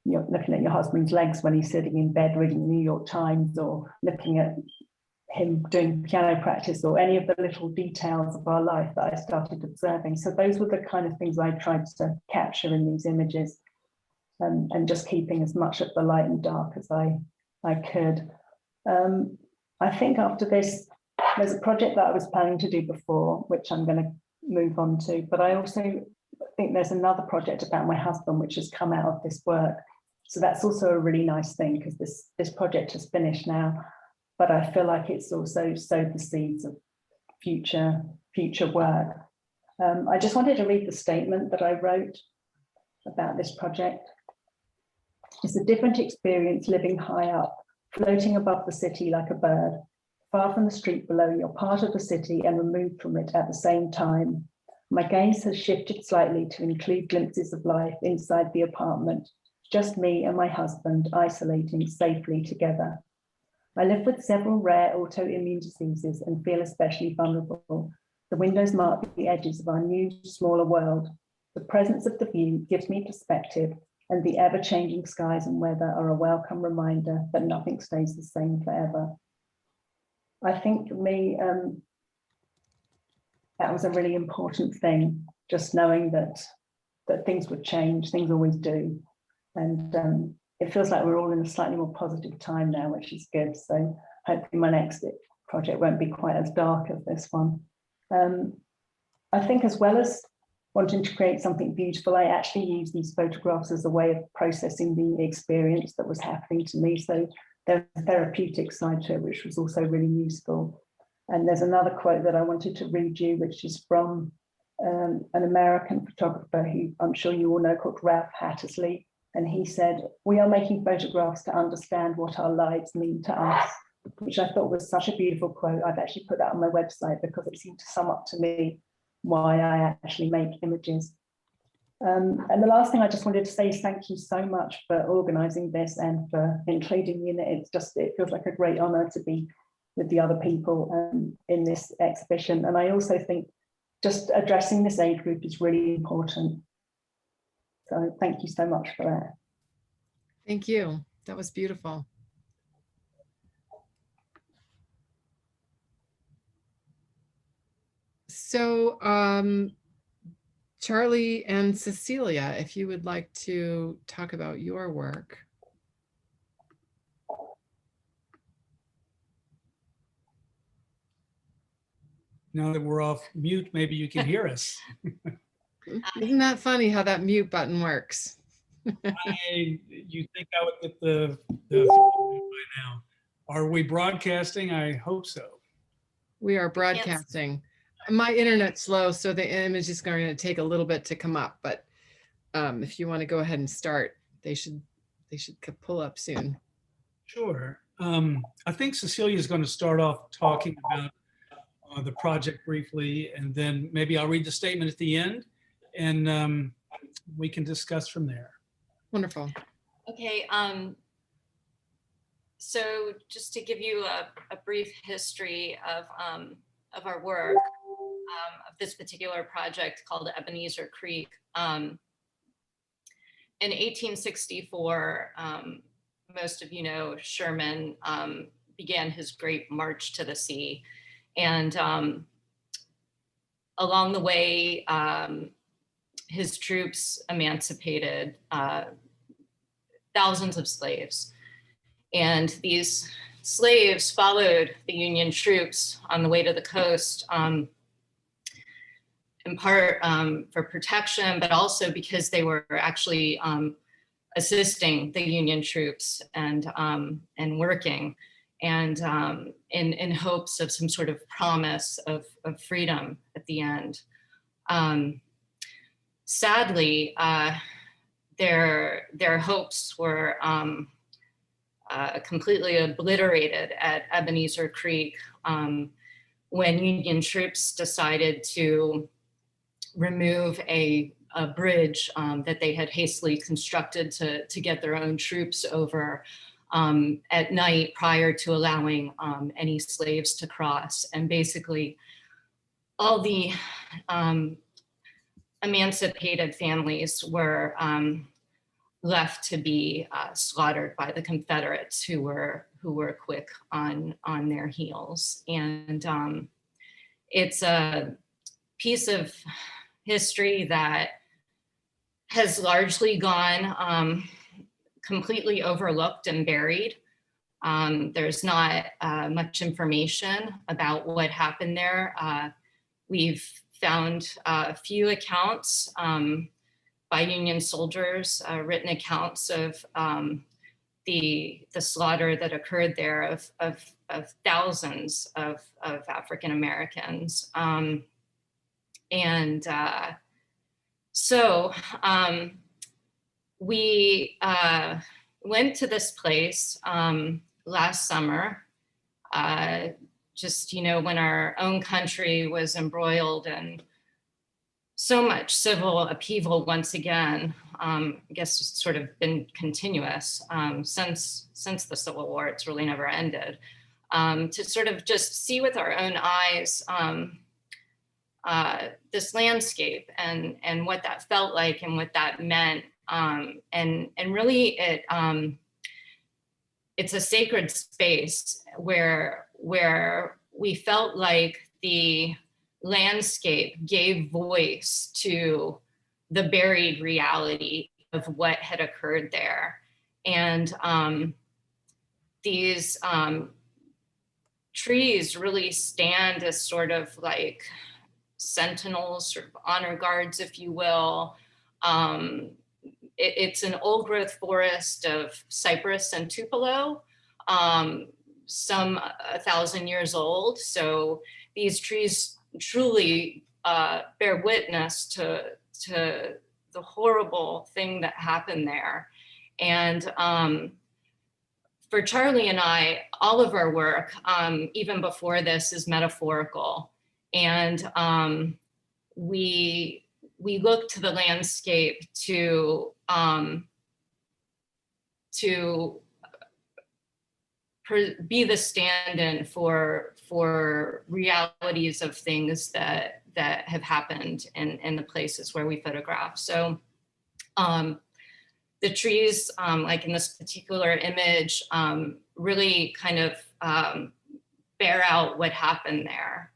you know, looking at your husband's legs when he's sitting in bed reading the New York Times, or looking at him doing piano practice, or any of the little details of our life that I started observing. So those were the kind of things I tried to capture in these images, and just keeping as much of the light and dark as I could. I think after this, there's a project that I was planning to do before, which I'm going to move on to, but I also think there's another project about my husband which has come out of this work. So that's also a really nice thing, because this project is finished now, but I feel like it's also sowed the seeds of future work. I just wanted to read the statement that I wrote about this project. It's a different experience living high up, floating above the city like a bird, far from the street below. You're part of the city and removed from it at the same time. My gaze has shifted slightly to include glimpses of life inside the apartment, just me and my husband isolating safely together. I live with several rare autoimmune diseases and feel especially vulnerable. The windows mark the edges of our new, smaller world. The presence of the view gives me perspective, and the ever-changing skies and weather are a welcome reminder that nothing stays the same forever. I think for me, that was a really important thing, just knowing that things would change, things always do. And it feels like we're all in a slightly more positive time now, which is good. So hopefully my next project won't be quite as dark as this one. I think, as well as wanting to create something beautiful, I actually use these photographs as a way of processing the experience that was happening to me. So there's a therapeutic side to it, which was also really useful. And there's another quote that I wanted to read you, which is from an American photographer who I'm sure you all know, called Ralph Hattersley. And he said, "We are making photographs to understand what our lives mean to us," which I thought was such a beautiful quote. I've actually put that on my website because it seemed to sum up to me why I actually make images. And the last thing I just wanted to say is thank you so much for organising this and for including me in it. It feels like a great honour to be with the other people in this exhibition. And I also think just addressing this age group is really important. So thank you so much for that. Thank you. That was beautiful. So Charlie and Cecilia, if you would like to talk about your work. Now that we're off mute, maybe you can hear us. Isn't that funny how that mute button works? You think I would get the by now. Are we broadcasting? I hope so. We are broadcasting. My internet's slow, so the image is going to take a little bit to come up, but if you want to go ahead and start, they should pull up soon. Sure. I think Cecilia is going to start off talking about the project briefly, and then maybe I'll read the statement at the end, and we can discuss from there. Wonderful. Okay. So just to give you a brief history of our work, of this particular project called Ebenezer Creek. In 1864, most of you know, Sherman began his great march to the sea. And along the way, his troops emancipated thousands of slaves. And these slaves followed the Union troops on the way to the coast, in part for protection, but also because they were actually assisting the Union troops and working, and in hopes of some sort of promise of freedom at the end. Sadly, their hopes were completely obliterated at Ebenezer Creek when Union troops decided to remove a bridge that they had hastily constructed to get their own troops over at night prior to allowing any slaves to cross. And basically all the emancipated families were left to be slaughtered by the Confederates, who were quick on their heels. And it's a piece of history that has largely gone completely overlooked and buried. There's not much information about what happened there. We've found a few accounts by Union soldiers, written accounts of the slaughter that occurred there of thousands of African Americans. So we went to this place last summer, just, when our own country was embroiled in so much civil upheaval once again. I guess it's sort of been continuous since the Civil War. It's really never ended. To sort of just see with our own eyes this landscape and what that felt like and what that meant. And really it's a sacred space where we felt like the landscape gave voice to the buried reality of what had occurred there. And these trees really stand as sort of like sentinels, sort of honor guards, if you will. It's an old growth forest of cypress and tupelo, some 1,000 years old. So these trees truly bear witness to the horrible thing that happened there. And for Charlie and I, all of our work, even before this, is metaphorical. And we look to the landscape to be the stand-in for realities of things that have happened in the places where we photograph. So the trees, like in this particular image, really kind of bear out what happened there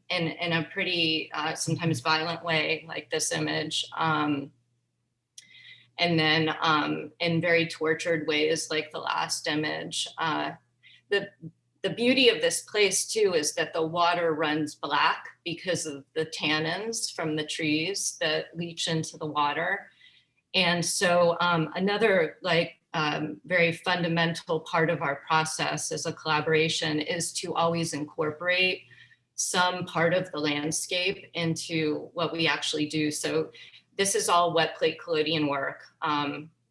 in a pretty sometimes violent way, like this image. And then in very tortured ways, like the last image. The beauty of this place too is that the water runs black because of the tannins from the trees that leach into the water. And so another very fundamental part of our process as a collaboration is to always incorporate some part of the landscape into what we actually do. So this is all wet plate collodion work,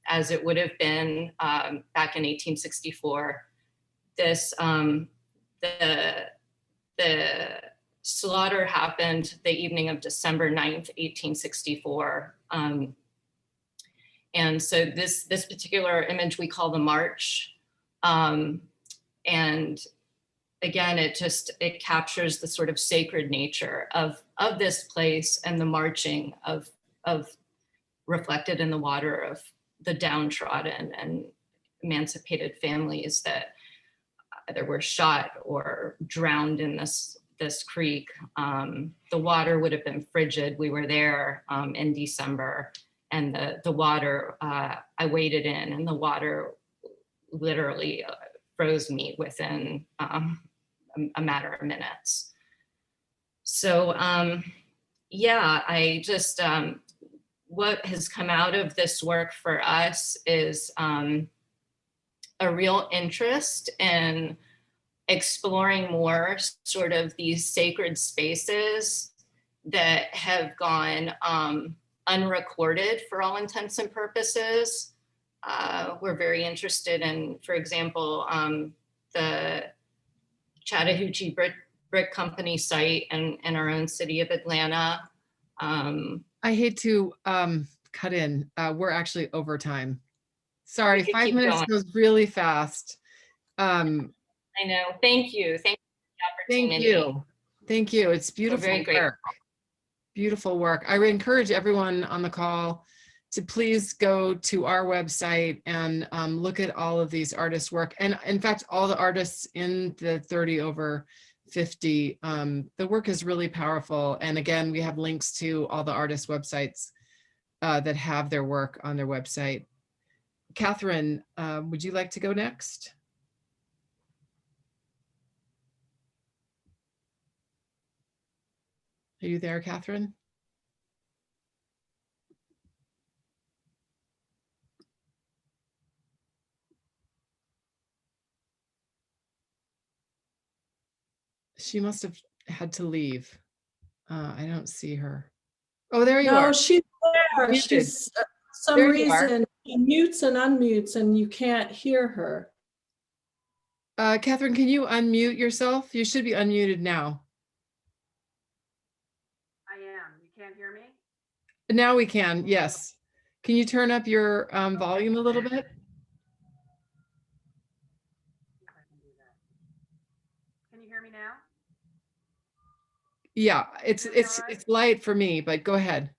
as it would have been back in 1864. This, the slaughter happened the evening of December 9th, 1864. And so this particular image we call the march, And again, it captures the sort of sacred nature of this place and the marching of reflected in the water of the downtrodden and emancipated families that either were shot or drowned in this creek. The water would have been frigid. We were there in December, and the water, I waded in, and the water literally froze me within a matter of minutes. So yeah, I just, what has come out of this work for us is a real interest in exploring more sort of these sacred spaces that have gone unrecorded for all intents and purposes. We're very interested in, for example, the Chattahoochee Brick Company site in our own city of Atlanta. I hate to cut in. We're actually over time. Sorry, We could 5 keep minutes going. goes really fast. I know. Thank you. Thank you for the Thank opportunity. you. Thank you. It's beautiful very grateful. work. Beautiful work. I would encourage everyone on the call to please go to our website and look at all of these artists' work. And in fact, all the artists in the 30 over 50, the work is really powerful. And again, we have links to all the artists' websites that have their work on their website. Catherine, would you like to go next? Are you there, Catherine? She must have had to leave. I don't see her. Oh, there you No, are. she's there. Muted. She's for some There you are. reason she mutes and unmutes and you can't hear her. Catherine, can you unmute yourself? You should be unmuted now. I am. You can't hear me? Now we can, yes. Can you turn up your volume a little bit? See if I can do that. Can you hear me now? Yeah, Is it all right? it's light for me, but go ahead.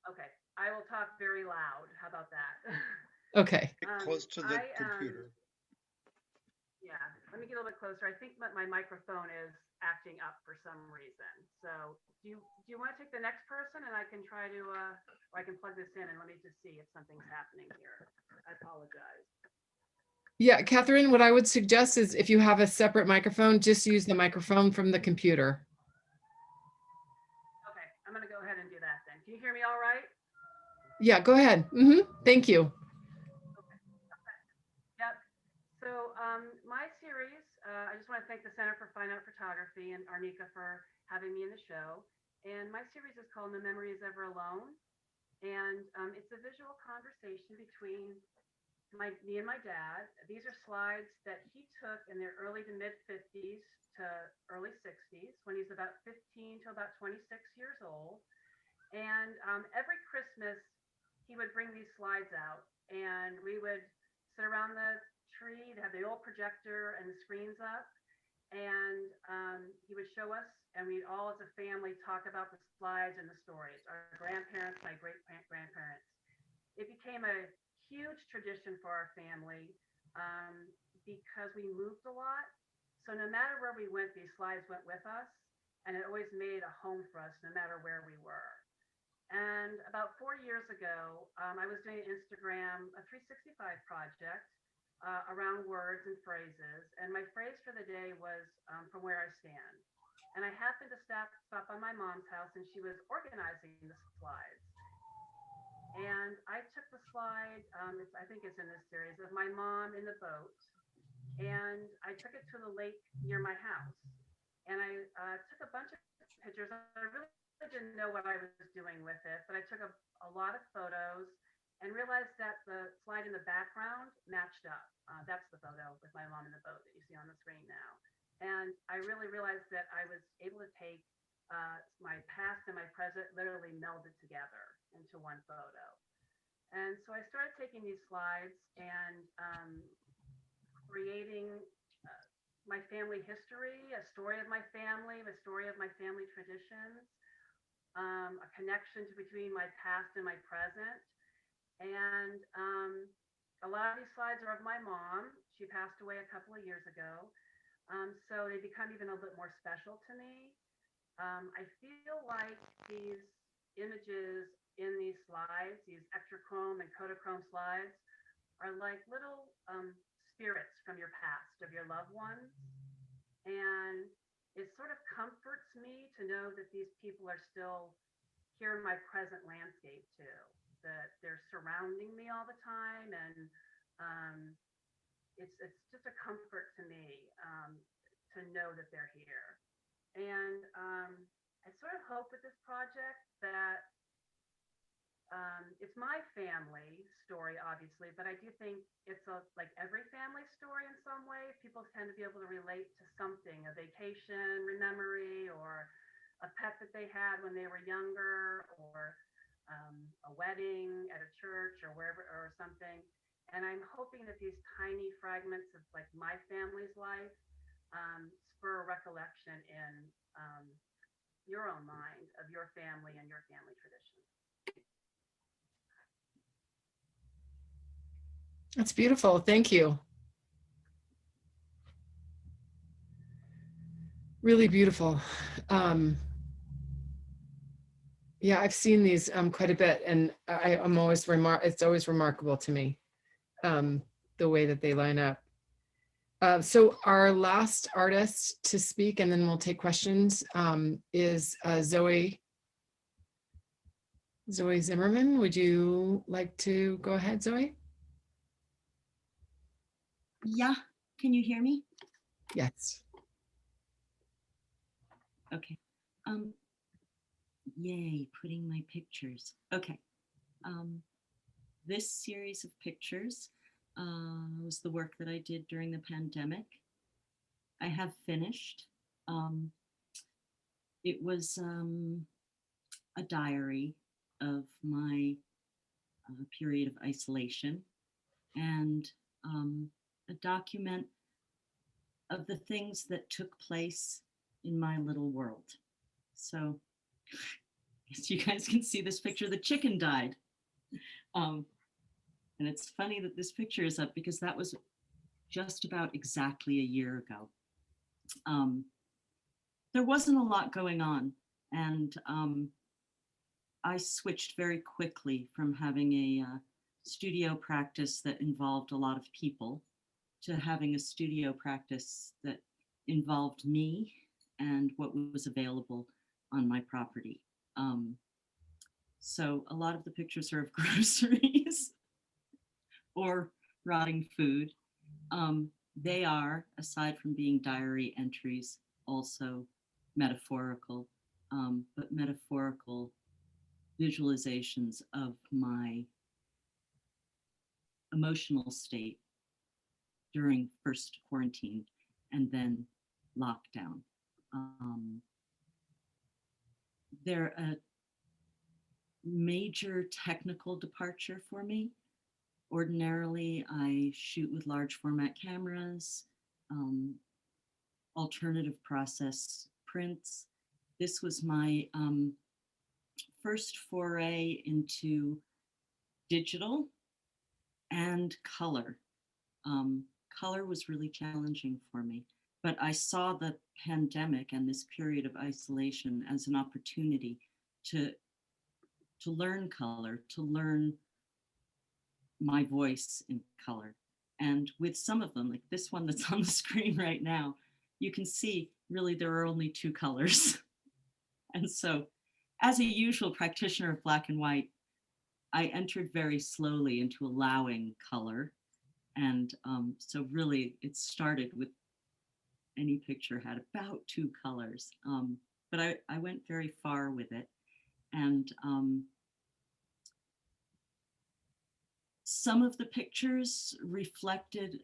Okay, I will talk very loud. How about that? Okay. Get close to the I, computer. Yeah, let me get a little bit closer. I think my microphone is acting up for some reason. So do you want to take the next person and I can try to, or I can plug this in and let me just see if something's happening here. I apologize. Yeah, Catherine, what I would suggest is if you have a separate microphone, just use the microphone from the computer. Okay, I'm gonna go ahead and do that then. Can you hear me all right? Yeah, go ahead. Thank you. Yep. So my series, I just want to thank the Center for Fine Art Photography and Arnika for having me in the show. And my series is called No Memory Is Ever Alone. And it's a visual conversation between me and my dad. These are slides that he took in their early to mid 50s to early 60s when he's about 15 to about 26 years old. And every Christmas, he would bring these slides out and we would sit around the tree, have the old projector and the screens up. And he would show us, and we'd all as a family talk about the slides and the stories. Our grandparents, my great-grandparents. It became a huge tradition for our family because we moved a lot. So no matter where we went, these slides went with us, and it always made a home for us no matter where we were. And about 4 years ago, I was doing an Instagram, a 365 project around words and phrases. And my phrase for the day was from where I stand. And I happened to stop by my mom's house and she was organizing the slides. And I took the slide, I think it's in this series, of my mom in the boat. And I took it to the lake near my house. And I took a bunch of pictures. I really didn't know what I was doing with it, but I took a lot of photos and realized that the slide in the background matched up. That's the photo with my mom in the boat that you see on the screen now. And I really realized that I was able to take my past and my present literally melded together into one photo. And so I started taking these slides and creating my family history, a story of my family, a story of my family traditions, a connection between my past and my present. And a lot of these slides are of my mom. She passed away a couple of years ago. So they become even a little bit more special to me. I feel like these images in these slides, these extrachrome and Kodachrome slides, are like little spirits from your past, of your loved ones. And it sort of comforts me to know that these people are still here in my present landscape too, that they're surrounding me all the time. And it's just a comfort to me to know that they're here. And I sort of hope with this project that it's my family story, obviously, but I do think it's like every family story in some way. People tend to be able to relate to something, a vacation, memory, or a pet that they had when they were younger, or a wedding at a church or wherever, or something. And I'm hoping that these tiny fragments of like my family's life spur a recollection in your own mind of your family and your family traditions. That's beautiful. Thank you. Really beautiful. Yeah, I've seen these quite a bit, and I'm always it's always remarkable to me the way that they line up. So our last artist to speak, and then we'll take questions, is Zoe Zimmerman. Would you like to go ahead, Zoe? Yeah, can you hear me? Yes. Okay. Yay, putting my pictures. Okay. This series of pictures was the work that I did during the pandemic. I have finished. It was a diary of my period of isolation, and a document of the things that took place in my little world. So as you guys can see this picture, the chicken died. And it's funny that this picture is up because that was just about exactly a year ago. There wasn't a lot going on, and I switched very quickly from having a studio practice that involved a lot of people to having a studio practice that involved me and what was available on my property. So a lot of the pictures are of groceries or rotting food. They are, aside from being diary entries, also metaphorical, but metaphorical visualizations of my emotional state during first quarantine and then lockdown. They're a major technical departure for me. Ordinarily, I shoot with large format cameras, alternative process prints. This was my first foray into digital and color. Color was really challenging for me, but I saw the pandemic and this period of isolation as an opportunity to learn color, to learn my voice in color. And with some of them, like this one that's on the screen right now, you can see really there are only two colors. And so as a usual practitioner of black and white, I entered very slowly into allowing color. And so really it started with any picture had about two colors. But I went very far with it. And some of the pictures reflected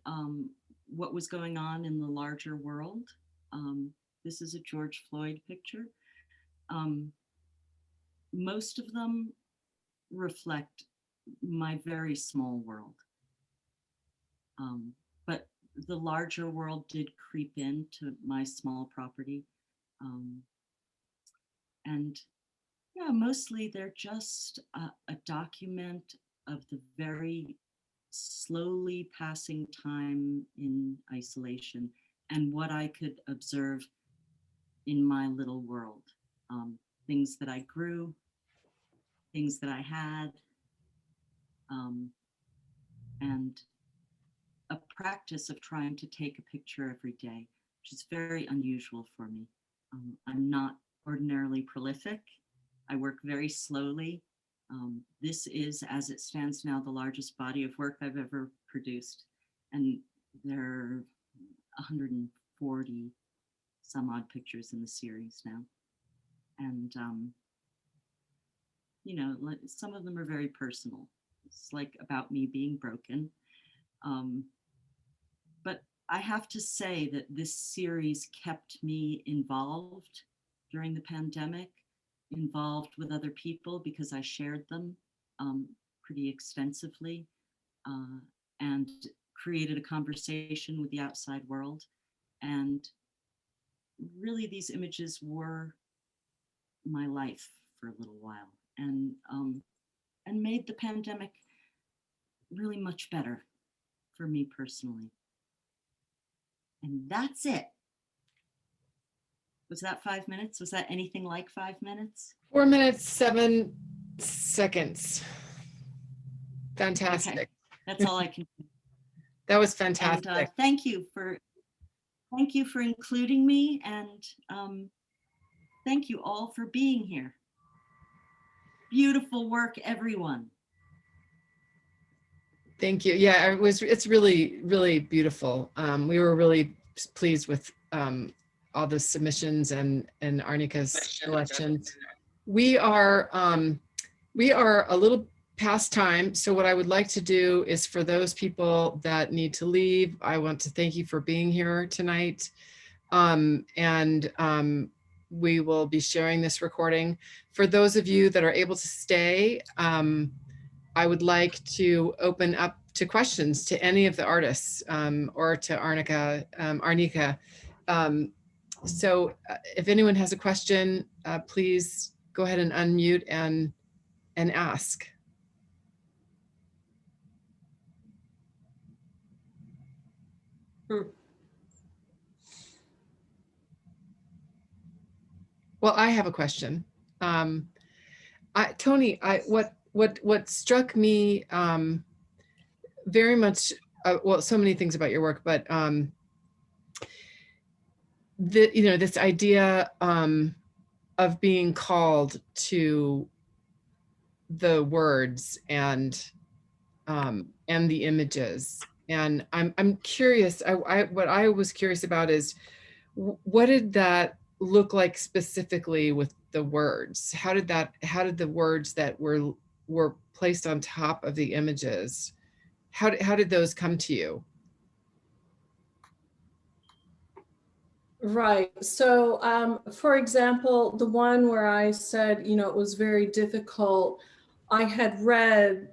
what was going on in the larger world. This is a George Floyd picture. Most of them reflect my very small world. But the larger world did creep into my small property. And yeah, mostly they're just a document of the very slowly passing time in isolation and what I could observe in my little world. Things that I grew, things that I had, and a practice of trying to take a picture every day, which is very unusual for me. I'm not ordinarily prolific. I work very slowly. This is, as it stands now, the largest body of work I've ever produced. And there are 140 some odd pictures in the series now. And, you know, some of them are very personal. It's like about me being broken. But I have to say that this series kept me involved during the pandemic, involved with other people because I shared them pretty extensively and created a conversation with the outside world. And really these images were my life for a little while and made the pandemic really much better for me personally. And that's it. Was that 5 minutes? Was that anything like 5 minutes? 4 minutes, 7 seconds. Fantastic. Okay. That's all I can do. That was And fantastic. thank you for including me, and thank you all for being here. Beautiful work, everyone. Thank you. Yeah, it's really, really beautiful. We were really pleased with all the submissions and Arnika's selections. We are a little past time. So what I would like to do is, for those people that need to leave, I want to thank you for being here tonight. We will be sharing this recording. For those of you that are able to stay, I would like to open up to questions to any of the artists or to Arnika. So if anyone has a question, please go ahead and unmute and ask. Well, I have a question. Tony, what struck me very much, well, so many things about your work, but this idea of being called to the words and the images. And I'm curious, what I was curious about is, what did that look like specifically with the words? How did the words that were placed on top of the images, how did those come to you? Right. So, for example, the one where I said, you know, it was very difficult. I had read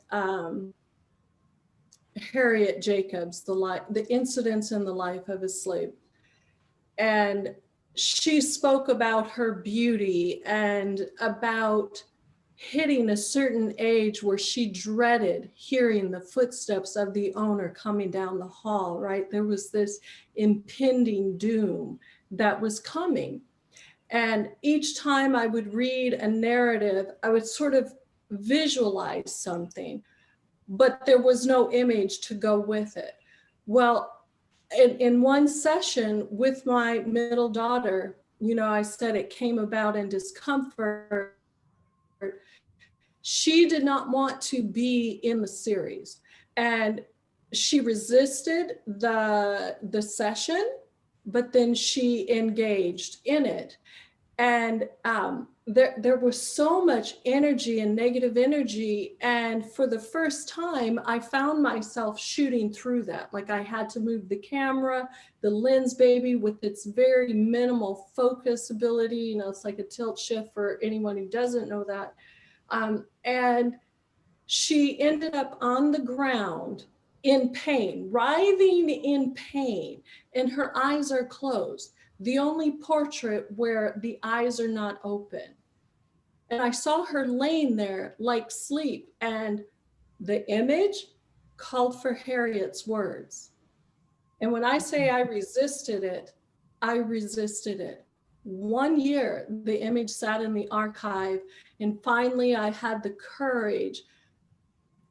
Harriet Jacobs, the incidents in the life of a slave. And she spoke about her beauty and about hitting a certain age where she dreaded hearing the footsteps of the owner coming down the hall, right? There was this impending doom that was coming. And each time I would read a narrative, I would sort of visualize something, but there was no image to go with it. Well, in one session with my middle daughter, you know, I said it came about in discomfort. She did not want to be in the series, and she resisted the session, but then she engaged in it. And there was so much energy and negative energy. And for the first time, I found myself shooting through that. Like I had to move the camera, the lens baby with its very minimal focus ability. You know, it's like a tilt shift for anyone who doesn't know that. And She ended up on the ground in pain, writhing in pain, and her eyes are closed. The only portrait where the eyes are not open. And I saw her laying there like sleep, and the image called for Harriet's words. And when I say I resisted it, I resisted it. 1 year, the image sat in the archive, and finally I had the courage,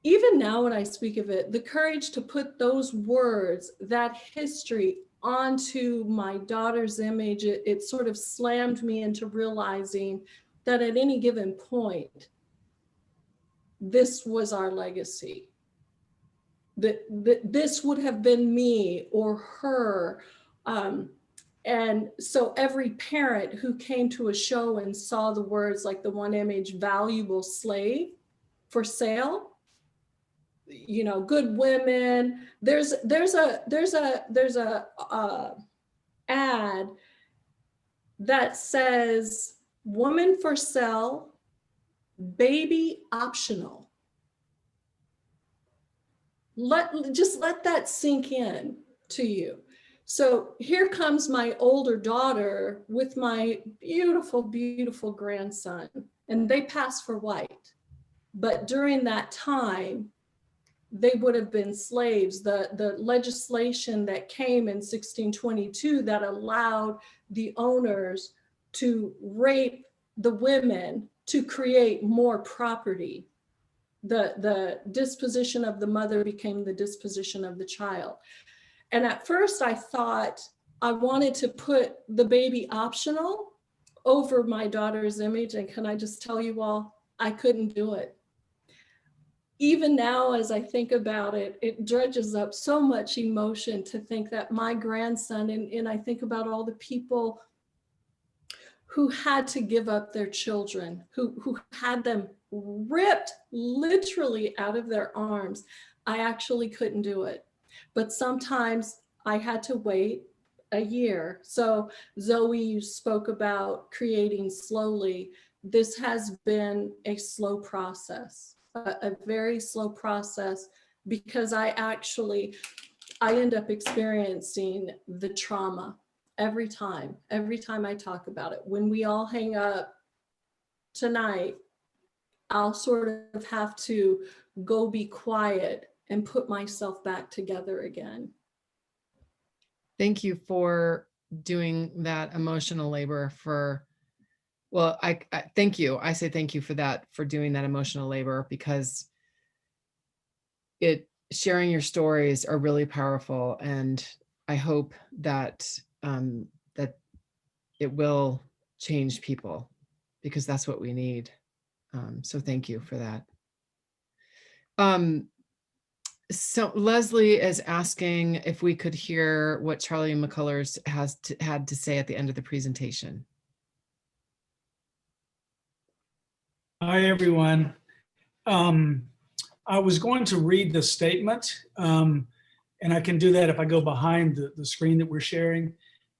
even now when I speak of it, the courage to put those words, that history onto my daughter's image. It sort of slammed me into realizing that at any given point, this was our legacy. That this would have been me or her. And so every parent who came to a show and saw the words like the one image, valuable slave for sale, you know, good women, there's a ad that says woman for sale, baby optional. Just let that sink in to you. So here comes my older daughter with my beautiful, beautiful grandson, and they pass for white. But during that time, they would have been slaves. The legislation that came in 1622 that allowed the owners to rape the women to create more property. The disposition of the mother became the disposition of the child. And at first I thought I wanted to put the baby optional over my daughter's image. And can I just tell you all, I couldn't do it. Even now, as I think about it, it dredges up so much emotion to think that my grandson, and I think about all the people who had to give up their children, who had them ripped literally out of their arms. I actually couldn't do it. But sometimes I had to wait a year. So Zoe, you spoke about creating slowly. This has been a slow process, a very slow process, because I end up experiencing the trauma every time I talk about it. When we all hang up tonight, I'll sort of have to go be quiet and put myself back together again. Thank you for doing that emotional labor for, well, I thank you. I say thank you for that, for doing that emotional labor, because sharing your stories are really powerful. And I hope that, that it will change people, because that's what we need. So thank you for that. So Leslie is asking if we could hear what Charlie McCullers had to say at the end of the presentation. Hi, everyone. I was going to read the statement, and I can do that if I go behind the screen that we're sharing.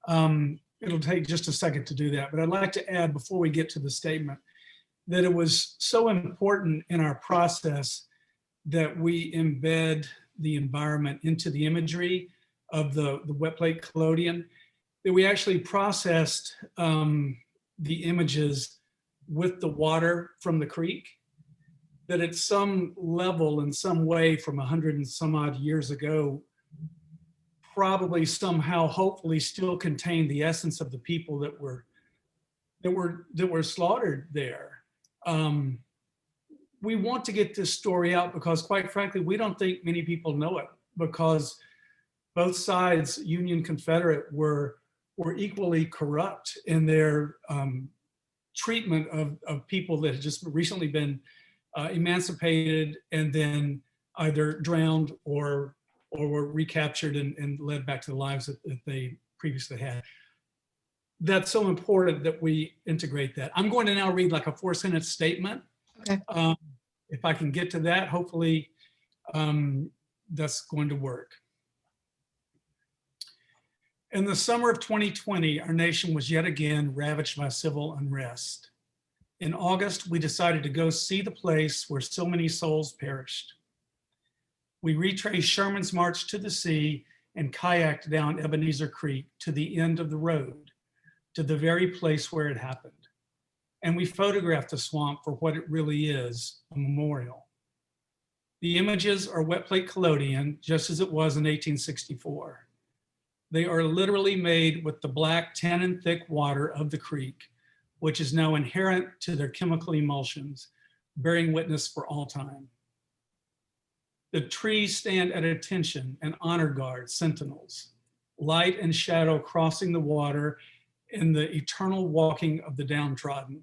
It'll take just a second to do that, but I'd like to add before we get to the statement that it was so important in our process that we embed the environment into the imagery of the wet plate collodion, that we actually processed the images with the water from the creek, that at some level, in some way, from 100 and some odd years ago, probably somehow, hopefully, still contained the essence of the people that were slaughtered there. We want to get this story out because, quite frankly, we don't think many people know it, because both sides, Union, Confederate, were equally corrupt in their treatment of people that had just recently been emancipated and then either drowned or were recaptured and led back to the lives that they previously had. That's so important that we integrate that. I'm going to now read like a 4-sentence statement. Okay. If I can get to that, hopefully that's going to work. In the summer of 2020, our nation was yet again ravaged by civil unrest. In August, we decided to go see the place where so many souls perished. We retraced Sherman's march to the sea and kayaked down Ebenezer Creek to the end of the road, to the very place where it happened. And we photographed the swamp for what it really is, a memorial. The images are wet plate collodion, just as it was in 1864. They are literally made with the black tannin thick water of the creek, which is now inherent to their chemical emulsions, bearing witness for all time. The trees stand at attention and honor guard sentinels, light and shadow crossing the water in the eternal walking of the downtrodden.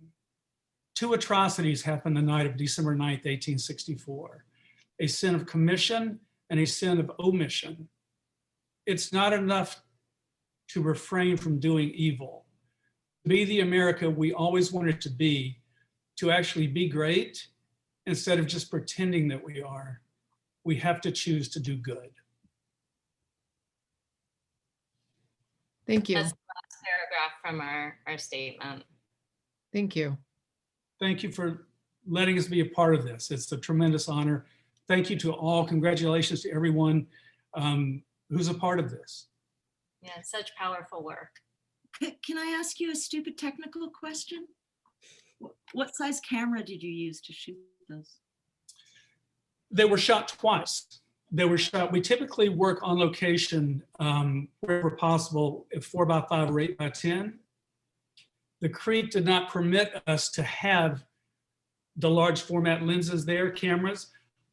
Two atrocities happened the night of December 9th, 1864, a sin of commission and a sin of omission. It's not enough to refrain from doing evil, to be the America we always wanted to be, to actually be great, instead of just pretending that we are. We have to choose to do good. Thank you. That's the last paragraph from our statement. Thank you. Thank you for letting us be a part of this. It's a tremendous honor. Thank you to all. Congratulations to everyone who's a part of this. Yeah, such powerful work. Can I ask you a stupid technical question? What size camera did you use to shoot those? They were shot twice. They were shot, we typically work on location wherever possible at 4x5 or 8x10. The creek did not permit us to have the large format lenses there, cameras.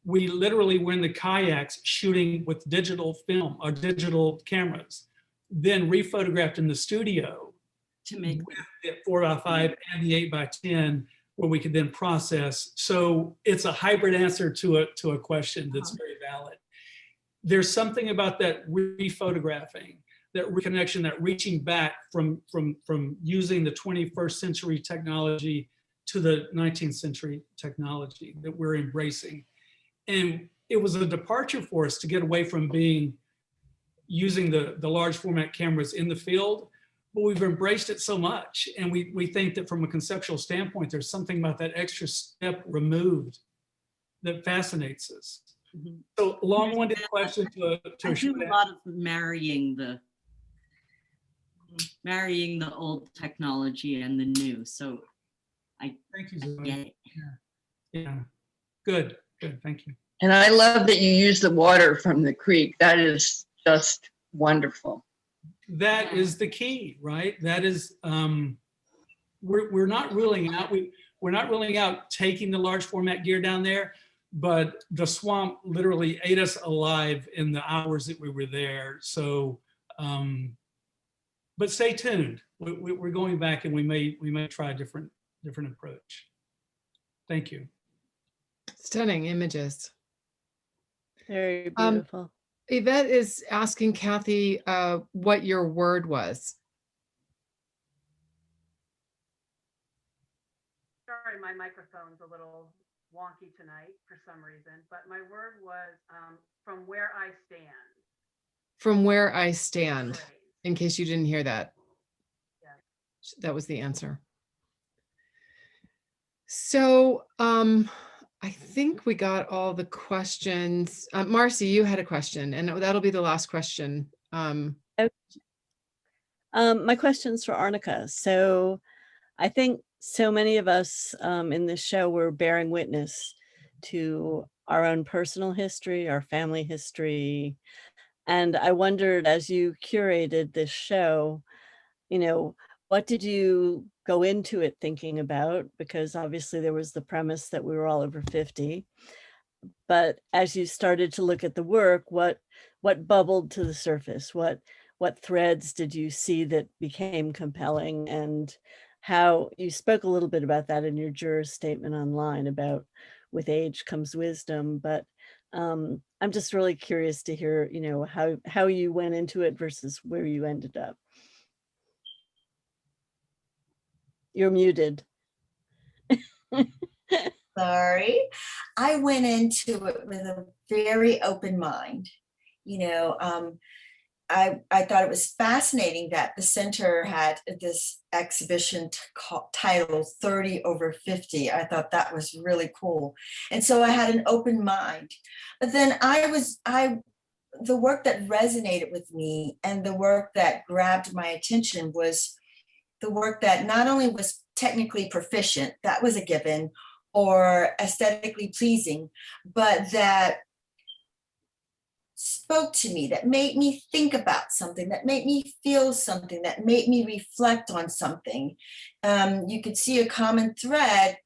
We literally were in the kayaks shooting with digital film or digital cameras, then rephotographed in the studio To make with the 4x5 and the 8x10, where we could then process. So it's a hybrid answer to a question that's very valid. There's something about that rephotographing, that reconnection, that reaching back from using the 21st century technology to the 19th century technology that we're embracing. And it was a departure for us to get away from using the large format cameras in the field, but we've embraced it so much. And we think that from a conceptual standpoint, there's something about that extra step removed that fascinates us. Mhm. So long-winded question to I do a lot of marrying the old technology and the new. So Thank you, Zoe. get it. Yeah, good, thank you. And I love that you use the water from the creek. That is just wonderful. That is the key, right? That is, we're not ruling out, we're not ruling out taking the large format gear down there, but the swamp literally ate us alive in the hours that we were there. So, but stay tuned. We're going back, and we may try a different approach. Thank you. Stunning images. Very beautiful. Yvette is asking Kathy what your word was. Sorry, my microphone's a little wonky tonight for some reason, but my word was from where I stand. From where I stand, Phrase. in case you didn't hear that. Yeah. That was the answer. So I think we got all the questions. Marcy, you had a question, and that'll be the last question. My question's for Arnika. So I think so many of us in this show were bearing witness to our own personal history, our family history. And I wondered, as you curated this show, what did you go into it thinking about? Because obviously there was the premise that we were all over 50. But as you started to look at the work, what bubbled to the surface? What threads did you see that became compelling? And how you spoke a little bit about that in your juror's statement online about with age comes wisdom. But I'm just really curious to hear, how you went into it versus where you ended up. You're muted. Sorry. I went into it with a very open mind. I thought it was fascinating that the center had this exhibition titled 30 over 50. I thought that was really cool. And so I had an open mind. But then the work that resonated with me and the work that grabbed my attention was the work that not only was technically proficient, that was a given, or aesthetically pleasing, but that spoke to me, that made me think about something, that made me feel something, that made me reflect on something. You could see a common thread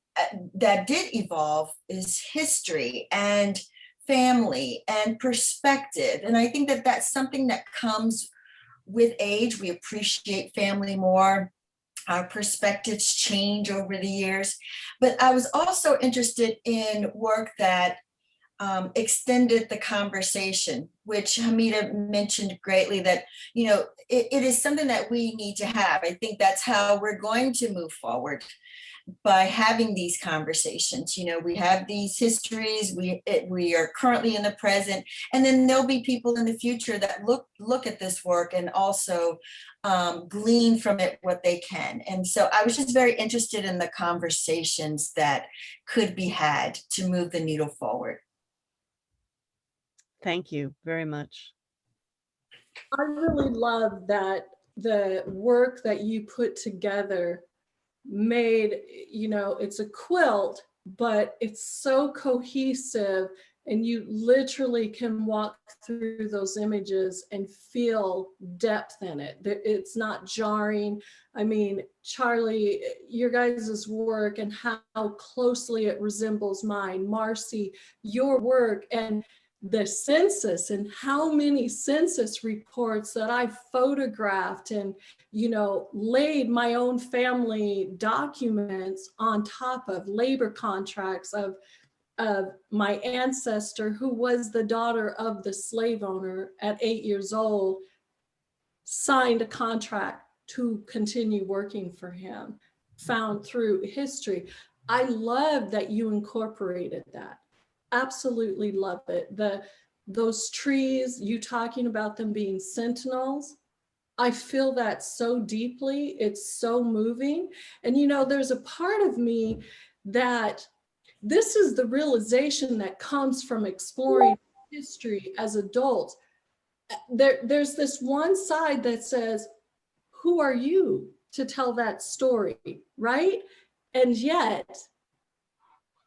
that did evolve is history and family and perspective. And I think that that's something that comes with age. We appreciate family more. Our perspectives change over the years. But I was also interested in work that extended the conversation, which Hamida mentioned greatly, that, you know, it is something that we need to have. I think that's how we're going to move forward, by having these conversations. You know, we have these histories, we are currently in the present, and then there'll be people in the future that look at this work and also glean from it what they can. And so I was just very interested in the conversations that could be had to move the needle forward. Thank you very much. I really love that the work that you put together made, you know, it's a quilt, but it's so cohesive, and you literally can walk through those images and feel depth in it. It's not jarring. I mean, Charlie, your guys' work and how closely it resembles mine. Marcy, your work, and the census, and how many census reports that I photographed and, you know, laid my own family documents on top of labor contracts of my ancestor, who was the daughter of the slave owner at 8 years old, signed a contract to continue working for him, found through history. I love that you incorporated that. Absolutely love it. Those trees, you talking about them being sentinels, I feel that so deeply. It's so moving. And you know, there's a part of me that this is the realization that comes from exploring history as adults. There's this one side that says, who are you to tell that story, right? And yet,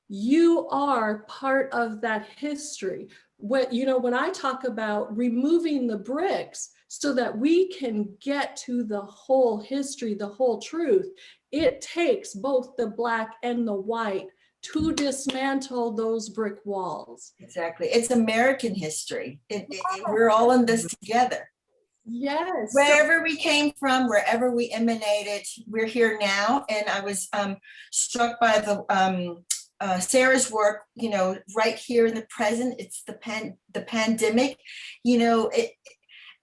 you are part of that history. When I talk about removing the bricks so that we can get to the whole history, the whole truth, it takes both the black and the white to dismantle those brick walls. Exactly. It's American history. We're all in this together. Yes. Wherever we came from, wherever we emanated, we're here now. And I was struck by the Sarah's work, you know, right here in the present. It's the pandemic, you know,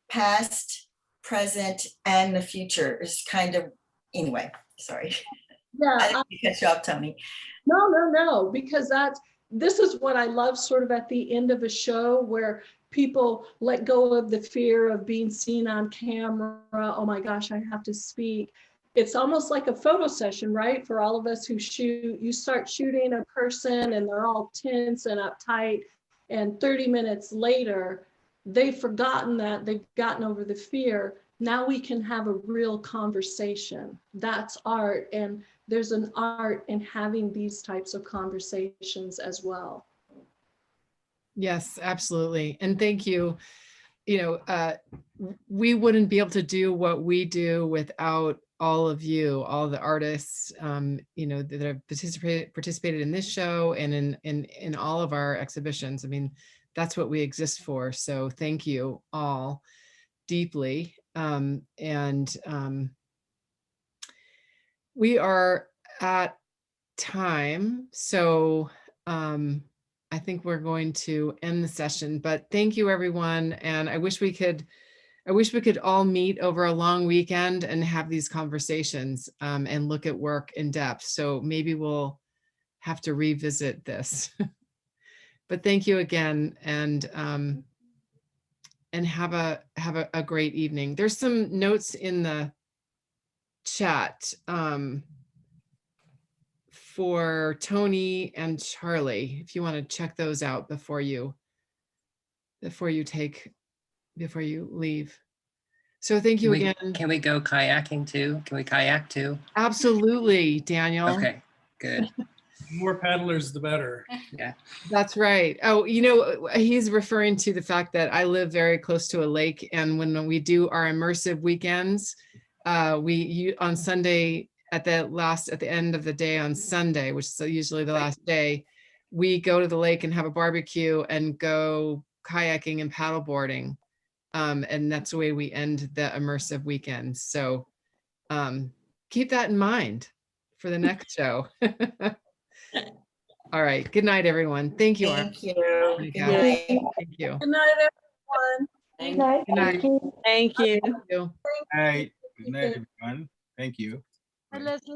past, present, and the future is kind of, anyway, sorry. Yeah. I didn't catch you up, Tony. No, because this is what I love sort of at the end of a show, where people let go of the fear of being seen on camera. Oh my gosh, I have to speak. It's almost like a photo session, right? For all of us who shoot, you start shooting a person and they're all tense and uptight. And 30 minutes later, they've forgotten that, they've gotten over the fear. Now we can have a real conversation. That's art. And there's an art in having these types of conversations as well. Yes, absolutely. And thank you. You know, we wouldn't be able to do what we do without all of you, all the artists, you know, that have participated in this show and in all of our exhibitions. I mean, that's what we exist for. So thank you all deeply. We are at time. So I think we're going to end the session, but thank you everyone. And I wish we could all meet over a long weekend and have these conversations and look at work in depth. So maybe we'll have to revisit this. But thank you again. And have a great evening. There's some notes in the chat for Tony and Charlie, if you want to check those out before you leave. So thank you again. Can we go kayaking too? Can we kayak too? Absolutely, Daniel. Okay, good. The more paddlers, the better. Yeah. That's right. Oh, you know, he's referring to the fact that I live very close to a lake, and when we do our immersive weekends, on Sunday at the end of the day on Sunday, which is usually the last day, we go to the lake and have a barbecue and go kayaking and paddleboarding. And that's the way we end the immersive weekend. So keep that in mind for the next show. All right. Good night, everyone. Thank you. Thank you. Arnika. Good night. Thank you. Good night, everyone. Good night. Good night. Thank you. Thank you. Thank you. Good night, everyone. Thank you. Hi, Leslie.